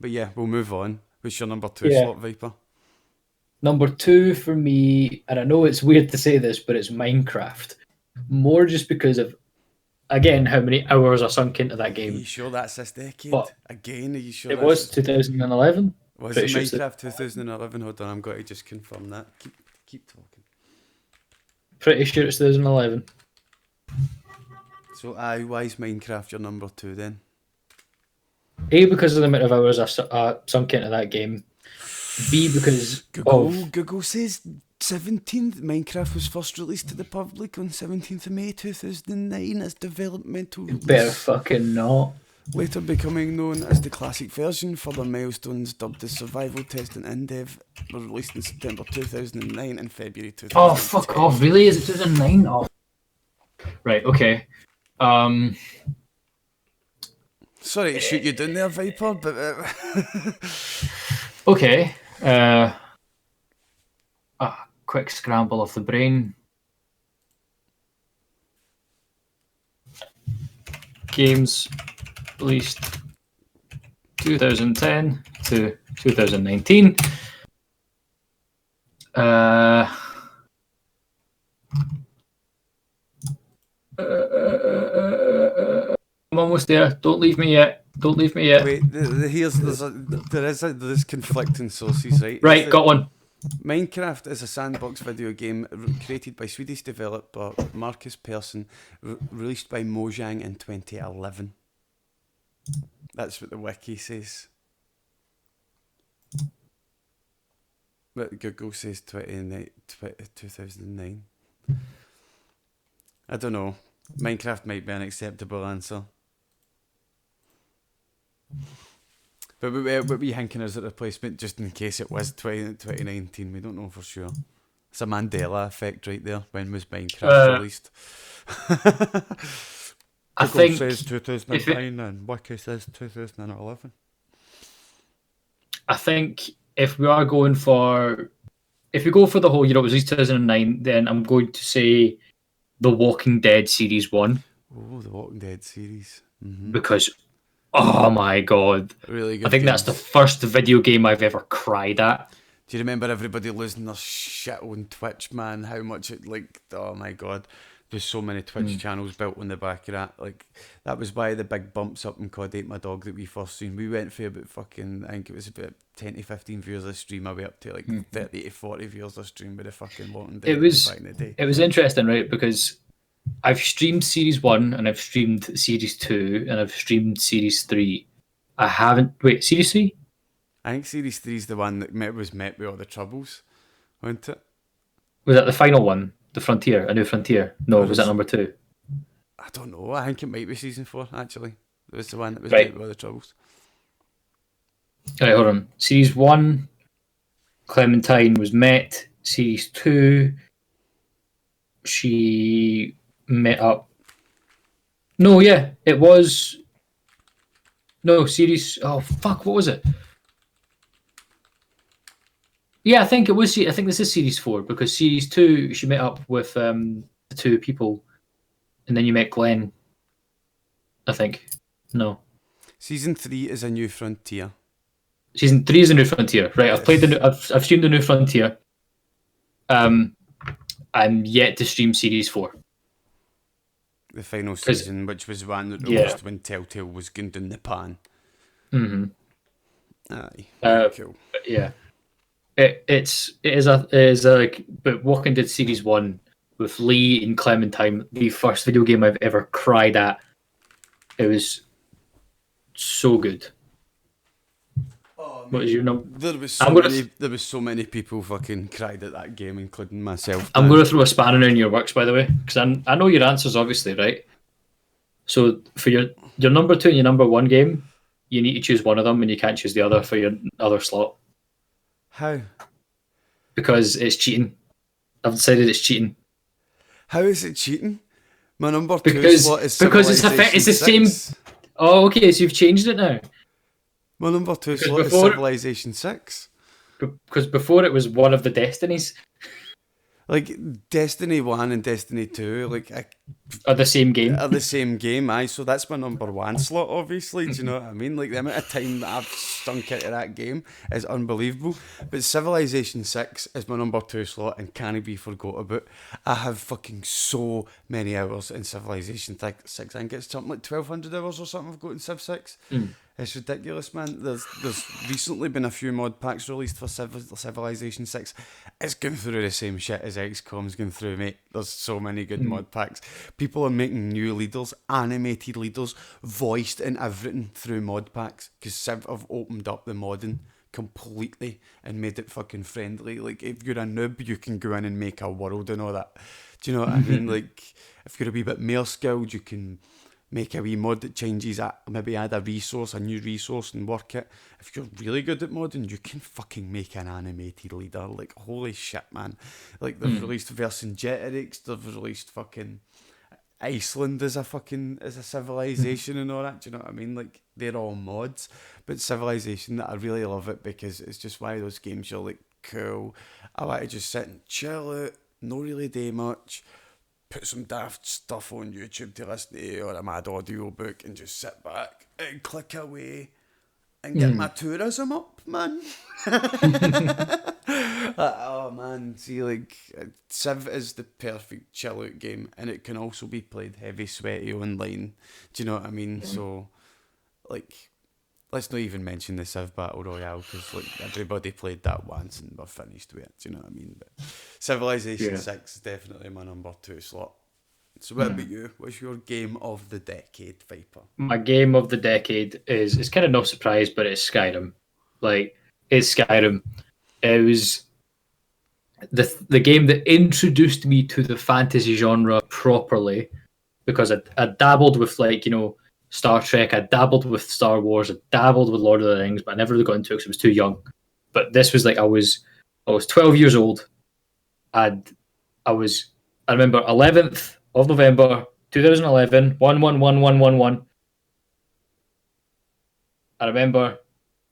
But yeah, we'll move on. What's your number 2 slot, Viper? Number 2 for me, and I know it's weird to say this, but it's Minecraft. More just because of, again, how many hours are sunk into that game. Are you sure that's this decade? But again, are you sure it was 2011? Was it Minecraft 2011? Hold on, I'm going to just confirm that. Keep talking. Pretty sure it's 2011. So, why is Minecraft your number 2 then? A, because of the amount of hours I sunk into that game. B, because Google says 17th. Minecraft was first released to the public on 17th of May 2009 as developmental release. Better fucking not. Later becoming known as the classic version, further milestones dubbed as survival test and in-dev were released in September 2009 and February 2010. Oh, fuck off. Really? Is it 2009? Oh. Right, okay. Sorry to shoot you down there, Viper, but... Okay. Quick scramble of the brain. Games released 2010 to 2019. I'm almost there. Don't leave me yet. Wait, there's conflicting sources, right? Right, got one. Minecraft is a sandbox video game created by Swedish developer Marcus Persson, released by Mojang in 2011. That's what the wiki says. But Google says 2009. I don't know. Minecraft might be an acceptable answer. But what were you thinking as a replacement, just in case it was 2019? We don't know for sure. It's a Mandela effect right there. When was Minecraft released? I Google think says 2009 and Wiki says 2011. I think if we go for the whole year it was released 2009, then I'm going to say The Walking Dead Series 1. Oh, The Walking Dead series. Mm-hmm. Because, oh my god. Really good I think games. that's the first video game I've ever cried at. Do you remember everybody losing their shit on Twitch, man? How much it, like, oh my god. There's so many Twitch channels built on the back of that. Like, that was why the big bumps up in COD8MYdog that we first seen. We went for about fucking, I think it was about 10 to 15 viewers a stream. I went up to like 30 to 40 viewers a stream with the fucking Walking Dead back in the day. It was interesting, right? Because I've streamed Series 1 and I've streamed Series 2 and I've streamed Series 3. I haven't... Wait, Series 3? I think Series 3 is the one that was met with all the troubles, wasn't it? Was that the final one? The Frontier? A New Frontier? No, was that number 2? I don't know. I think it might be Season 4, actually. It was the one that was Right. met with all the troubles. Alright, hold on. Series 1, Clementine was met. Series 2, she met up. No, yeah, it was... No, Series... Oh, fuck, what was it? Yeah, I think it was... I think this is Series 4, because Series 2, she met up with the 2 people, and then you met Glenn, I think. No. Season 3 is A New Frontier. Season 3 is A New Frontier. Right, I've played I've streamed The New Frontier. I'm yet to stream Series 4. The final season, which was one that released when Telltale was going down the pan. Mm-hmm. Aye. Cool. Yeah. It is like, but Walking Dead Series 1 with Lee and Clementine, the first video game I've ever cried at. It was so good. What is your number? There was so many people fucking cried at that game, including myself. I'm going to throw a spanner in your works, by the way, because I know your answers, obviously, right? So for your number 2 and your number 1 game, you need to choose one of them, and you can't choose the other for your other slot. How? Because it's cheating. I've decided it's cheating. How is it cheating? My number 2 slot is because it's the same. Oh, okay, so you've changed it now. My number 2 slot is Civilization 6. Because before it was one of the Destinies. Like, Destiny 1 and Destiny 2, like, are the same game. Aye. So that's my number 1 slot, obviously. Do you know what I mean? Like, the amount of time that I've sunk into that game is unbelievable. But Civilization 6 is my number 2 slot and can't be forgot about. I have fucking so many hours in Civilization 6. I think it's something like 1,200 hours or something I've got in Civ 6. It's ridiculous, man. There's recently been a few mod packs released for Civilization 6. It's going through the same shit as XCOM's going through, mate. There's so many good mod packs. People are making new leaders, animated leaders, voiced and everything through mod packs. Because Civ have opened up the modding completely and made it fucking friendly. Like, if you're a noob, you can go in and make a world and all that. Do you know what I mean? Like, if you're a wee bit more skilled, you can make a wee mod that changes, maybe add a new resource and work it. If you're really good at modding, you can fucking make an animated leader. Like, holy shit, man. Like, they've released Vercingetorix, they've released fucking Iceland as a civilization and all that. Do you know what I mean? Like, they're all mods. But Civilization, I really love it because it's just one of those games you're like, cool. I want to just sit and chill out, not really do much. Put some daft stuff on YouTube to listen to or a mad audio book and just sit back and click away and get my tourism up, man. Oh man, see, like, Civ is the perfect chill out game and it can also be played heavy sweaty online. Do you know what I mean? So, like, let's not even mention the Civ Battle Royale because, like, everybody played that once and we're finished with it. Do you know what I mean? But Civilization 6 is definitely my number 2 slot. So what about you? What's your game of the decade, Viper? My game of the decade it's kind of no surprise, but it's Skyrim. Like, it's Skyrim. It was the game that introduced me to the fantasy genre properly, because I dabbled with like, you know, Star Trek, I dabbled with Star Wars, I dabbled with Lord of the Rings, but I never really got into it because I was too young. But this was like I was 12 years old, and I remember 11th of November 2011 1111111. I remember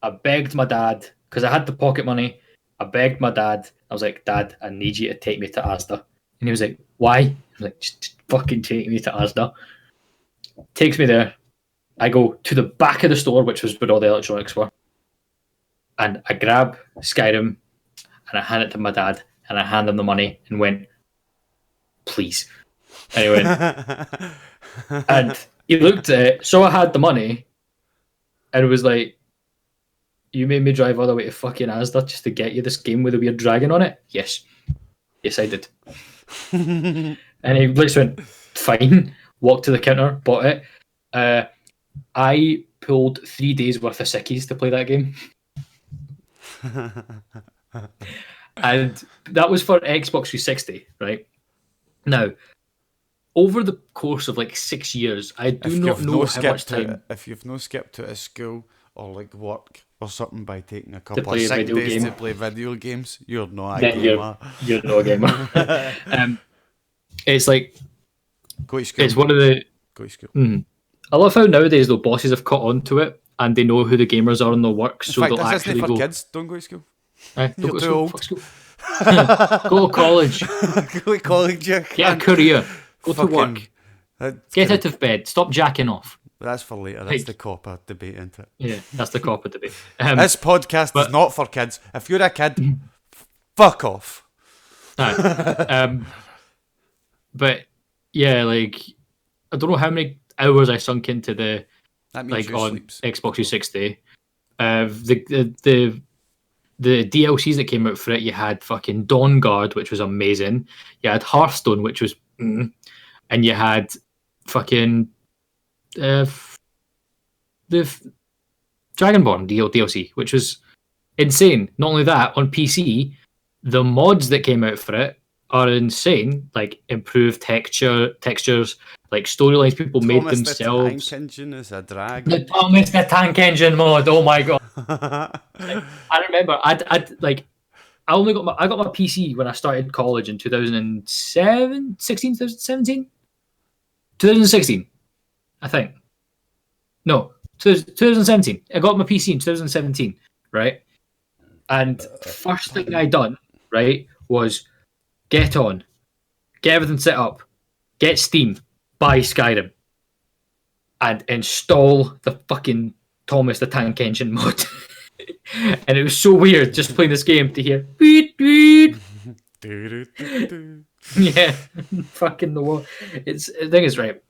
I begged my dad because I had the pocket money. I begged my dad. I was like, Dad, I need you to take me to Asda. And he was like, why? I was like, just fucking take me to Asda. Takes me there. I go to the back of the store, which was where all the electronics were. And I grab Skyrim and I hand it to my dad and I hand him the money and went, please. And he went, and he looked at it, so I had the money and was like, you made me drive all the way to fucking Asda just to get you this game with a weird dragon on it? Yes. Yes, I did. And he literally went, fine. Walked to the counter, bought it. I pulled 3 days worth of sickies to play that game. And that was for Xbox 360, right? Now, over the course of like 6 years, I do not know how much time. If you've no skipped to a school or like work or something by taking a couple play of a sick video days game. to play video games, you're not a Then gamer. you're not a gamer. It's like, Go to school. it's one of the. Go to school. I love how nowadays though bosses have caught on to it and they know who the gamers are in their work, so In fact, they'll this actually isn't for go. kids. Don't go to school. Don't You're go to too school. old. Fuck school. Go to college. Go to college. You Get a career. Go to Fucking- work. That's Get kinda- out of bed. Stop jacking off. That's for later. That's Like- the copper debate, isn't it? Yeah, that's the copper debate. This podcast but- is not for kids. If you're a kid, fuck off. Aye. But yeah, like I don't know how many hours I sunk into the That means like you on sleeps. Xbox 360. The DLCs that came out for it, you had fucking Dawn Guard, which was amazing. You had Hearthstone, which was, and you had fucking the Dragonborn DLC, which was insane. Not only that, on PC, the mods that came out for it are insane. Like improved textures, like storylines people made Thomas themselves. The tank engine is a drag. The Thomas the Tank Engine mod. Oh my god! I remember. I got my PC when I started college in 2016, I think. No, 2017. I got my PC in 2017, right? And first thing I done, right, was get everything set up, get Steam, buy Skyrim, and install the fucking Thomas the Tank Engine mod. And it was so weird just playing this game to hear beep beep. Yeah, fucking the wall. It's the thing is, right,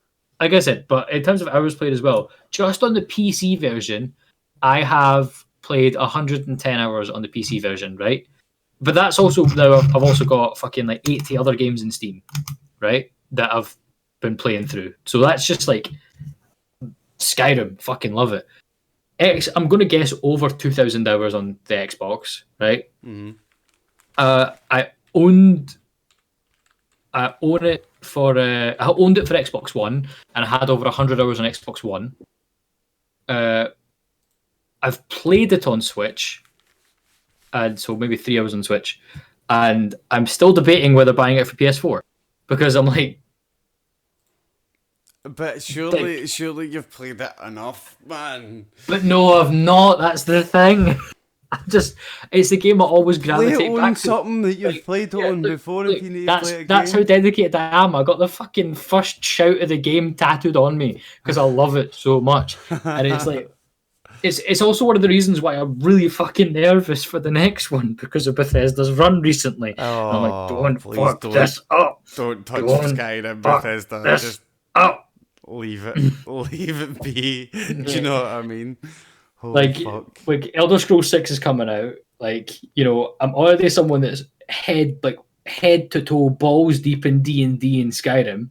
like I said, but in terms of hours played as well, just on the PC version, I have played 110 hours on the PC version, right? But that's also now I've also got fucking like 80 other games in Steam, right, that I've been playing through. So that's just like Skyrim, fucking love it. I'm going to guess over 2,000 hours on the Xbox, right? Mm-hmm. I owned it for I owned it for Xbox One, and I had over 100 hours on Xbox One. I've played it on Switch, and so maybe 3 hours on Switch, and I'm still debating whether buying it for PS4 because I'm like, But surely you've played it enough, man. but no, I've not. That's the thing. It's the game I always gravitate Play it on back to. something that you've Like, played yeah, on look, before look, if you need to play it again. that's how dedicated I am. I got the fucking first shout of the game tattooed on me because I love it so much. And it's like, it's also one of the reasons why I'm really fucking nervous for the next one because of Bethesda's run recently. Oh, I'm like, don't please fuck don't. this up. Don't touch Don't Skyrim, fuck Bethesda. this Just up. leave it. Leave it be. Do you know what I mean? Holy fuck. Like Elder Scrolls 6 is coming out. Like, you know, I'm already someone that's head to toe, balls deep in D&D and Skyrim.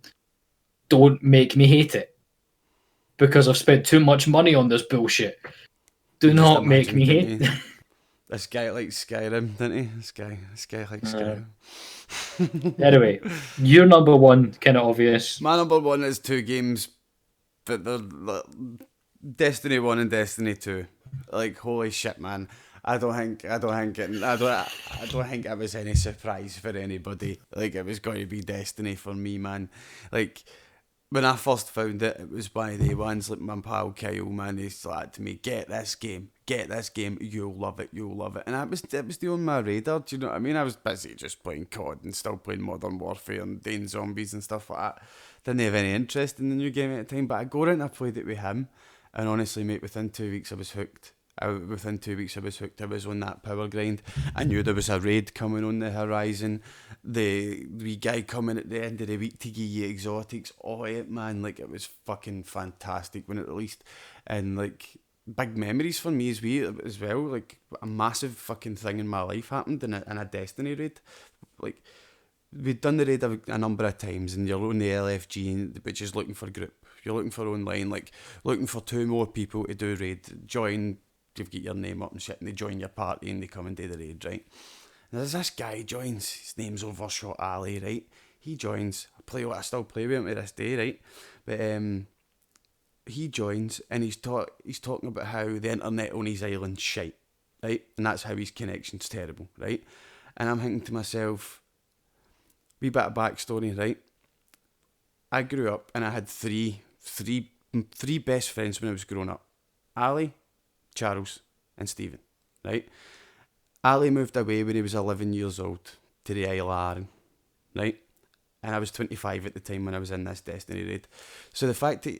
Don't make me hate it because I've spent too much money on this bullshit. Do Just not make imagine, me couldn't hate you? it. This guy likes Skyrim, didn't he? This guy likes Skyrim. Anyway, your number one, kind of obvious. My number one is two games, but they're Destiny 1 and Destiny 2. Like, holy shit, man. I don't think it was any surprise for anybody. Like, it was going to be Destiny for me, man. Like, when I first found it, it was one of the ones, like my pal Kyle, man, he said to me, get this game, you'll love it. And it was on my radar, do you know what I mean? I was busy just playing COD and still playing Modern Warfare and doing zombies and stuff like that. Didn't have any interest in the new game at the time, but I got it and I played it with him. And honestly, mate, within 2 weeks I was hooked. I was on that power grind. I knew there was a raid coming on the horizon. The wee guy coming at the end of the week to give you exotics. Oh, it, man, like, it was fucking fantastic when it released. And, like, big memories for me as well. Like, a massive fucking thing in my life happened in a Destiny raid. Like, we'd done the raid a number of times, and you're on the LFG, which is looking for group. You're looking for online, like, looking for 2 more people to do raid. Join, you've got your name up and shit, and they join your party and they come and do the raid, right? And there's this guy joins, his name's Overshot Ali, right? He joins, I still play with him to this day, right? But he joins, and he's talking about how the internet on his island's shite, right? And that's how his connection's terrible, right? And I'm thinking to myself, wee bit of backstory, right? I grew up and I had three best friends when I was growing up. Ali, Charles and Stephen, right? Ali moved away when he was 11 years old to the Isle of Arran, right? And I was 25 at the time when I was in this Destiny raid. So the fact that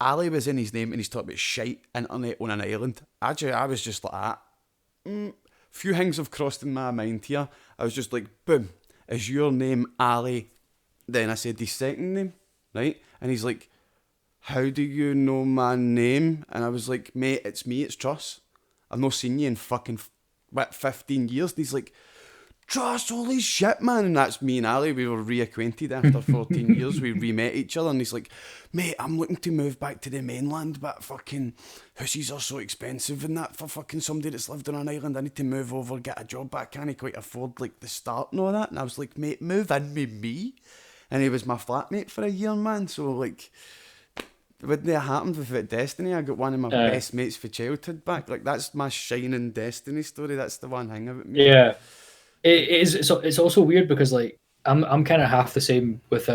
Ali was in his name and he's talking about shite internet on an island, I was just like that. Few things have crossed in my mind here. I was just like, boom, is your name Ali? Then I said his second name, right? And he's like, how do you know my name? And I was like, mate, it's me, it's Truss. I've not seen you in fucking, 15 years? And he's like, Truss, holy shit, man. And that's me and Ali. We were reacquainted after 14 years. We re-met each other. And he's like, mate, I'm looking to move back to the mainland, but fucking houses are so expensive and that for fucking somebody that's lived on an island. I need to move over, get a job, but I can't quite afford, like, the start and all that. And I was like, mate, move in with me. And he was my flatmate for a year, man. So, like, wouldn't it have happened without Destiny? I got one of my best mates for childhood back. Like, that's my shining Destiny story. That's the one thing about me. Yeah, it is. It's also weird because, like, I'm kind of half the same with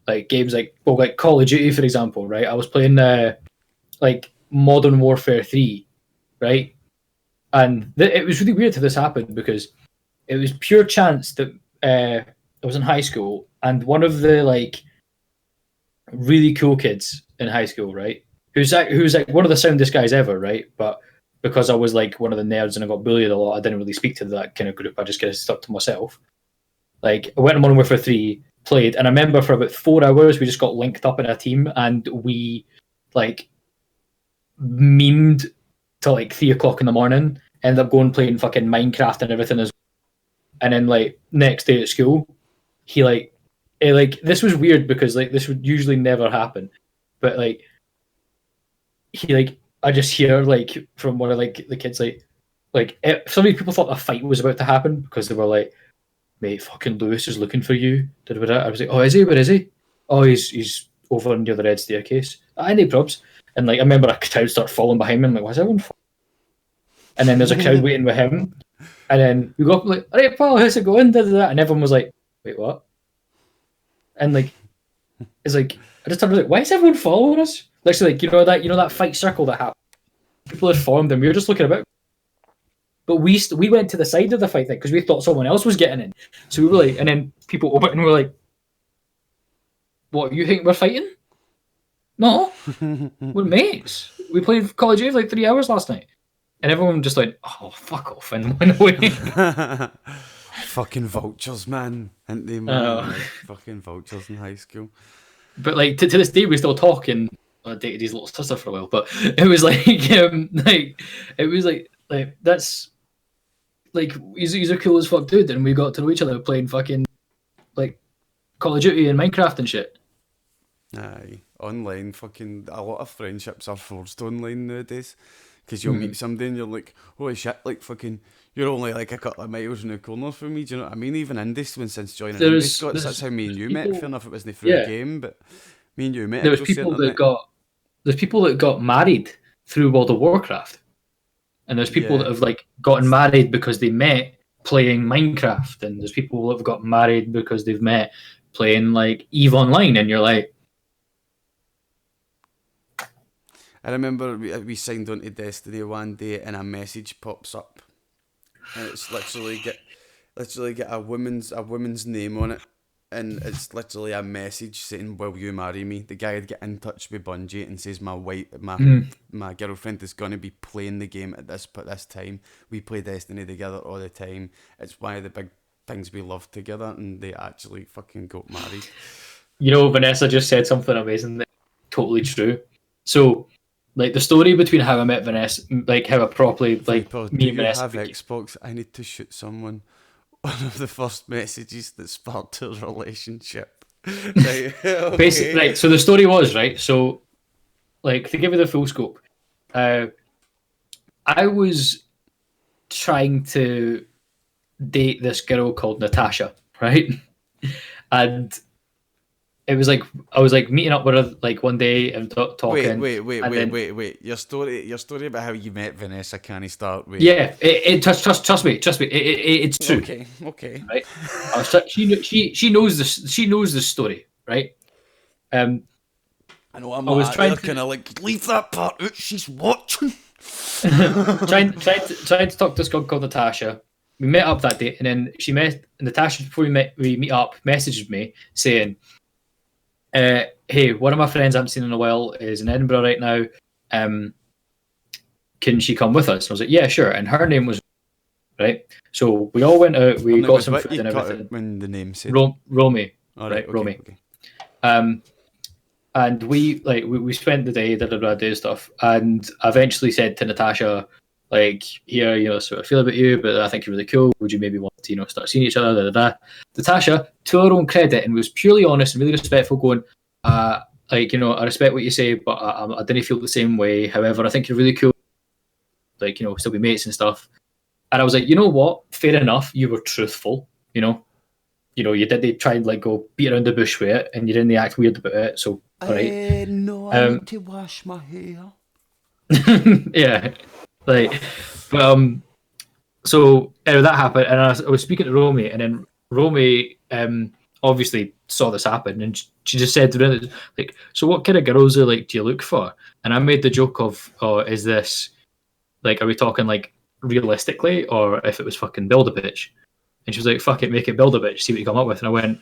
like games like Call of Duty, for example, right? I was playing like Modern Warfare 3, right? And it was really weird how this happened because it was pure chance that I was in high school and one of the, like, really cool kids in high school, right? Who's like one of the soundest guys ever, right? But because I was like one of the nerds and I got bullied a lot, I didn't really speak to that kind of group. I just kind of stuck to myself. Like, I went on Modern Warfare 3, played, and I remember for about 4 hours we just got linked up in a team and we, like, memed till like 3 o'clock in the morning, ended up going playing fucking Minecraft and everything as well. And then, like, next day at school, he this was weird because, like, this would usually never happen, but, like, he, like, I just hear, like, from one of, like, the kids, so many people thought a fight was about to happen because they were like, mate, fucking Lewis is looking for you. I was like, oh, is he? Where is he? Oh, he's over near the red staircase. Any probs. And, like, I remember a crowd start falling behind me. I'm like, why's everyone falling? And then there's a crowd waiting with him. And then we go up like, all right, pal, how's it going? And everyone was like, wait, what? And, like, it's like, I just turned like, why is everyone following us? Literally, like, you know that fight circle that happened? People had formed and we were just looking about. But we went to the side of the fight thing because we thought someone else was getting in. So we were like, and then people opened and we were like, what, you think we're fighting? No. We're mates. We played Call of Duty for like 3 hours last night. And everyone just like, oh, fuck off, and went away. Fucking vultures, man. Ain't they, man? Fucking vultures in high school. But, like, to this day, we still talk, and I dated his little sister for a while, but it was like, that's, like, he's a cool as fuck dude, and we got to know each other playing fucking, like, Call of Duty and Minecraft and shit. Aye. Online, fucking, a lot of friendships are forged online nowadays. because you'll meet somebody and you're like, holy shit, like fucking, you're only like a couple of miles in the corner from me. Do you know what I mean? Even since joining IndiScots, that's how me and you met. Fair enough, it wasn't through a game, but me and you met. There's people that got married through World of Warcraft, and there's people that have like gotten married because they met playing Minecraft, and there's people that have got married because they've met playing like EVE Online, and you're like. I remember we signed on to Destiny one day, and a message pops up, and it's literally get a woman's name on it, and it's literally a message saying, "Will you marry me?" The guy would get in touch with Bungie and says, my girlfriend is going to be playing the game at this time. We play Destiny together all the time. It's one of the big things we love together, and they actually fucking got married. You know, Vanessa just said something amazing that's totally true. So, like, the story between how I met Vanessa, like, how I properly, like, Viper, me and Vanessa... Do you have Xbox? I need to shoot someone. One of the first messages that sparked a relationship. Right, okay. Basically, right, so the story was, right, so, like, to give you the full scope, I was trying to date this girl called Natasha, right? And... it was like I was like meeting up with her like one day and talking. Wait. Your story about how you met Vanessa, can I start with? Yeah, trust me. It's true. Okay. Right. She knows this. She knows the story, right? I know I was trying to kind of like leave that part out. She's watching. trying to talk to this girl called Natasha. We met up that day, and then Natasha before we meet up messaged me saying. Hey, one of my friends I haven't seen in a while is in Edinburgh right now. Can she come with us? And I was like, yeah, sure. And her name was right. So we all went out. We got some food and everything. When the name said Romy, right? Okay, Romy. Okay. And we spent the day do stuff, and I eventually said to Natasha, like, here, you know, so I feel about you, but I think you're really cool. Would you maybe want to, you know, start seeing each other? Natasha, to her own credit, and was purely honest and really respectful, going, like, you know, I respect what you say, but I didn't feel the same way. However, I think you're really cool. Like, you know, still be mates and stuff. And I was like, you know what? Fair enough. You were truthful. You know, they tried and like go beat around the bush with it, and you didn't act weird about it. So, all right. No, I need to wash my hair. Yeah. Like, so anyway, that happened, and I was speaking to Romy, and then Romy obviously saw this happen, and she just said, like, so what kind of girls do you look for? And I made the joke of, oh, is this, like, are we talking, like, realistically, or if it was fucking Build-A-Bitch? And she was like, fuck it, make it Build-A-Bitch, see what you come up with. And I went,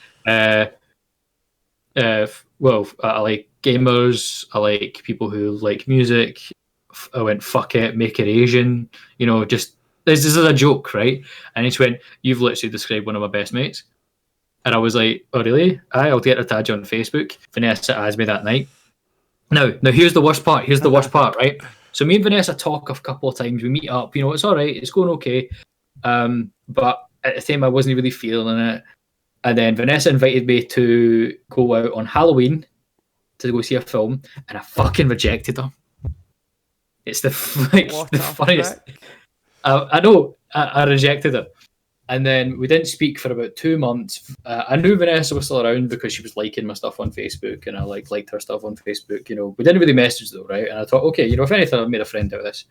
well, I like gamers, I like people who like music. I went, fuck it, make it Asian, you know, just, this is a joke, right? And she went, you've literally described one of my best mates. And I was like, oh, really? I'll get her to add you on Facebook. Vanessa adds me that night. Now, here's the worst part. Right? So me and Vanessa talk a couple of times. We meet up, you know, it's all right. It's going okay. But at the time, I wasn't really feeling it. And then Vanessa invited me to go out on Halloween to go see a film, and I fucking rejected her. It's the funniest. I know. I rejected her, and then we didn't speak for about 2 months. I knew Vanessa was still around because she was liking my stuff on Facebook, and I liked her stuff on Facebook. You know, we didn't really message though, right? And I thought, okay, you know, if anything, I've made a friend out of this.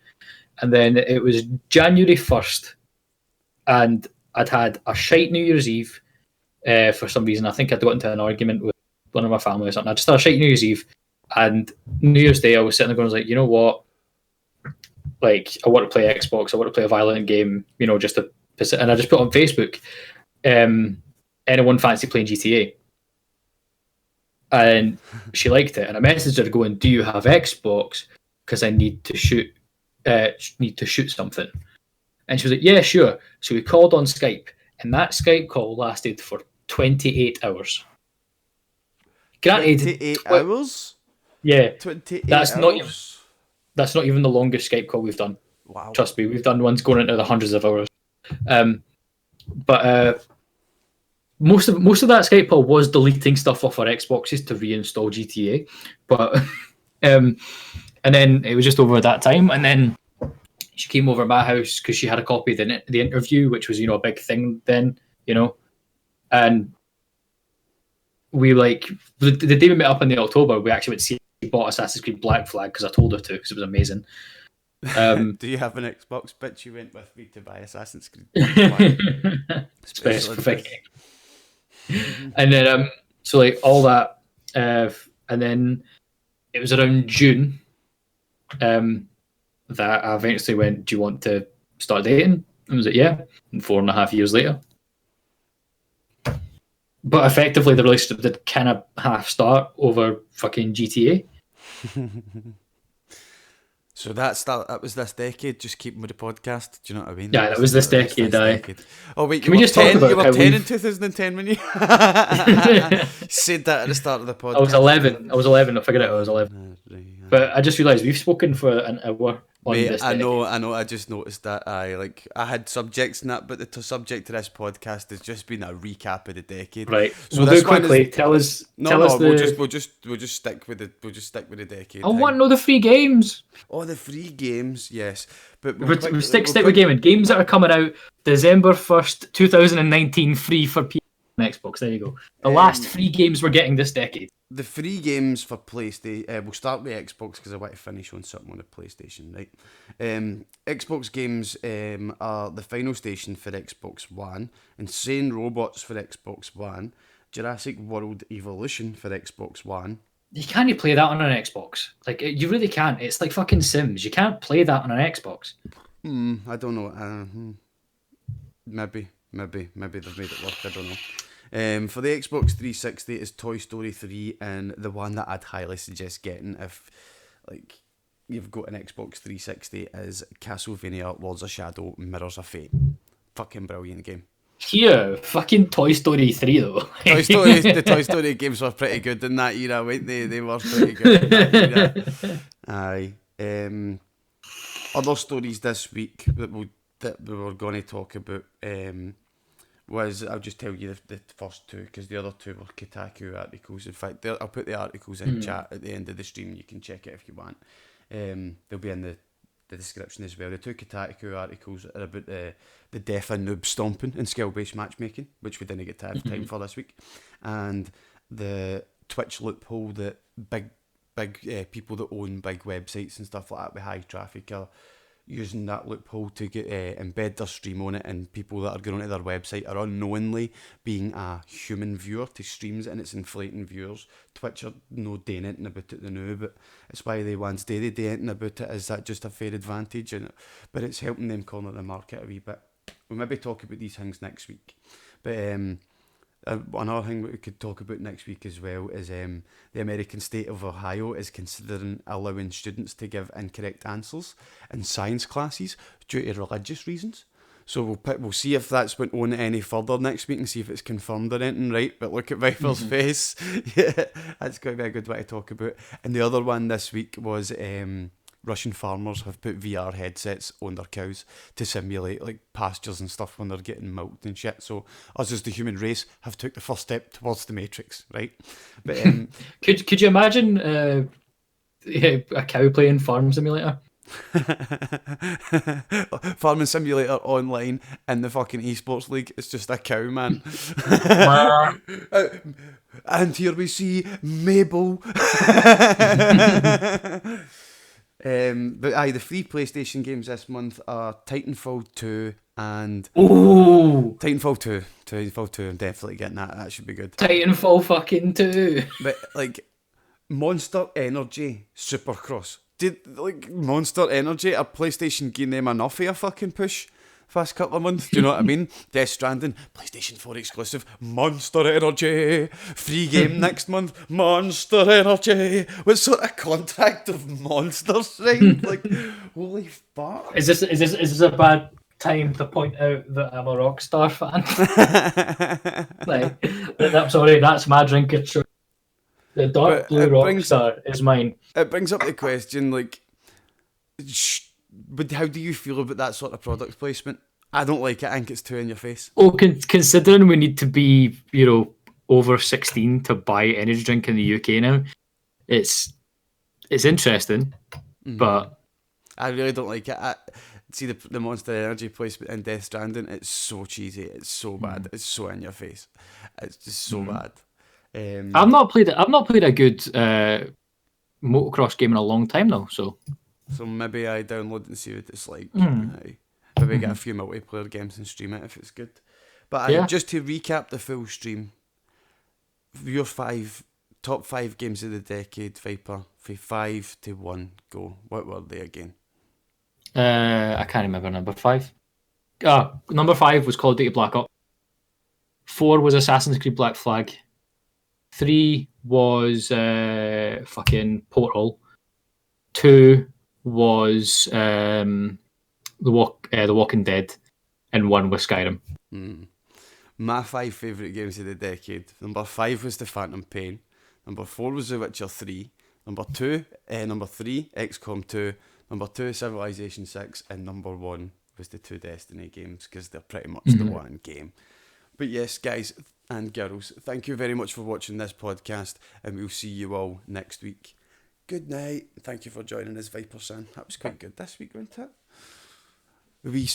And then it was January 1st, and I'd had a shite New Year's Eve for some reason. I think I'd got into an argument with one of my family or something. I just had a shite New Year's Eve, and New Year's Day I was sitting there going, I was like, you know what? Like, I want to play Xbox, I want to play a violent game, you know, just to, and I just put on Facebook, anyone fancy playing GTA? And she liked it, and I messaged her going, do you have Xbox? Because I need to shoot something. And she was like, yeah, sure. So we called on Skype, and that Skype call lasted for 28 hours. Granted, 28 hours? Yeah. 28 hours? That's not even the longest Skype call we've done. Wow. Trust me, we've done ones going into the hundreds of hours. But most of that Skype call was deleting stuff off our Xboxes to reinstall GTA. But and then it was just over that time, and then she came over to my house because she had a copy of the interview, which was, a big thing then, and we the day we met up in the October, we actually went to see, bought Assassin's Creed Black Flag because I told her to, because it was amazing. Do you have an Xbox? Bitch, you went with me to buy Assassin's Creed Black. Specific. And then so all that, and then it was around June that I eventually went, do you want to start dating? And I was like, yeah. And 4.5 years later. But effectively, the relationship did kind of half start over fucking GTA. So that was this decade, just keeping with the podcast. Do you know what I mean? Yeah, that was this decade, Oh wait, can we just talk about you were how 10 in 2010 when you said that at the start of the podcast? I was 11. I figured out I was 11. Right. But I just realised we've spoken for an hour on Mate, this. I know. I just noticed that. I had subjects in that, but the subject to this podcast has just been a recap of the decade. Right. So we'll do quickly. Tell us. We'll just stick with the decade. I want to know the free games. Oh, the free games, yes. But we'll stick with gaming. Games that are coming out December 1st, 2019, free for PC and Xbox. There you go. The last free games we're getting this decade. The free games for PlayStation, we'll start with Xbox because I want to finish on something on the PlayStation, right? Xbox games are The Final Station for Xbox One, Insane Robots for Xbox One, Jurassic World Evolution for Xbox One. You can't play that on an Xbox. You really can't. It's like fucking Sims. You can't play that on an Xbox. I don't know. Maybe they've made it work. I don't know. For the Xbox 360 is Toy Story 3, and the one that I'd highly suggest getting if you've got an Xbox 360 is Castlevania Lords of Shadow Mirrors of Fate. Fucking brilliant game. Here, fucking Toy Story 3 though. The Toy Story games were pretty good in that era, weren't they? They were pretty good in that era. Aye. Other stories this week that we were going to talk about was, I'll just tell you the first two, because the other two were Kotaku articles. In fact, I'll put the articles in chat at the end of the stream. You can check it if you want. They'll be in the description as well. The two Kotaku articles are about the death of noob stomping and skill-based matchmaking, which we didn't get to have time for this week, and the Twitch loophole that big people that own big websites and stuff like that with high traffic are using that loophole to get embed their stream on it, and people that are going onto their website are unknowingly being a human viewer to streams, and it's inflating viewers. Twitch are no doing anything about it now, but it's why they once did anything about it. Is that just a fair advantage? But it's helping them corner the market a wee bit. We'll maybe talk about these things next week. But another thing we could talk about next week as well is the American state of Ohio is considering allowing students to give incorrect answers in science classes due to religious reasons. So we'll see if that's went on any further next week and see if it's confirmed or anything, right? But look at Viper's face. Yeah, that's going to be a good way to talk about. And the other one this week was Russian farmers have put VR headsets on their cows to simulate pastures and stuff when they're getting milked and shit. So us as the human race have took the first step towards the Matrix, right? But could you imagine a cow playing Farm Simulator? Farming Simulator online in the fucking esports league. It's just a cow, man. And here we see Mabel. But the free PlayStation games this month are Titanfall 2 and Titanfall 2. I'm definitely getting that. That should be good. Titanfall fucking 2. But Monster Energy Supercross. Did Monster Energy or PlayStation giving them enough of a fucking push past couple of months? Do you know what I mean? Death Stranding, PlayStation 4 exclusive, Monster Energy, free game next month, Monster Energy. What sort of contract of monsters signed? Holy fuck! Is this a bad time to point out that I'm a Rockstar fan? I'm sorry, that's my drinking. The dark blue Rockstar is mine. It brings up the question, but how do you feel about that sort of product placement? I don't like it. I think it's too in your face. Oh, considering we need to be, over 16 to buy energy drink in the UK now, it's interesting, but I really don't like it. see the Monster Energy placement in Death Stranding. It's so cheesy. It's so bad. Mm. It's so in your face. It's just so bad. I've not played a good motocross game in a long time though. So maybe I download and see what it's like. Mm. Aye. Maybe get a few multiplayer games and stream it if it's good. But Yeah. just to recap the full stream, your top 5 games of the decade, Viper, from 5 to 1, go. What were they again? I can't remember number 5. Number 5 was Call of Duty Black Ops. 4 was Assassin's Creed Black Flag. 3 was fucking Portal. 2 was The Walking Dead, and 1 was Skyrim. My 5 favourite games of the decade. Number 5 was The Phantom Pain. Number 4 was The Witcher 3. Number 3, XCOM 2. Number 2, Civilization 6. And number 1 was the 2 Destiny games, because they're pretty much the one game. But yes, guys and girls, thank you very much for watching this podcast, and we'll see you all next week. Good night. Thank you for joining us, Viper Son. That was quite good this week, wasn't it? We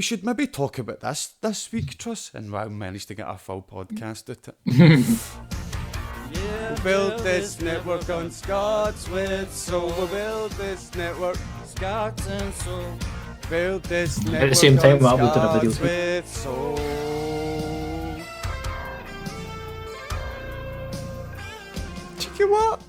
should maybe talk about this week, Truss, and we'll manage to get a full podcast at it. We built this network on Scots with soul. We built this network, Scots and soul. Built this network At the same time, on we'll do a video. Scots with soul. Cheeky what?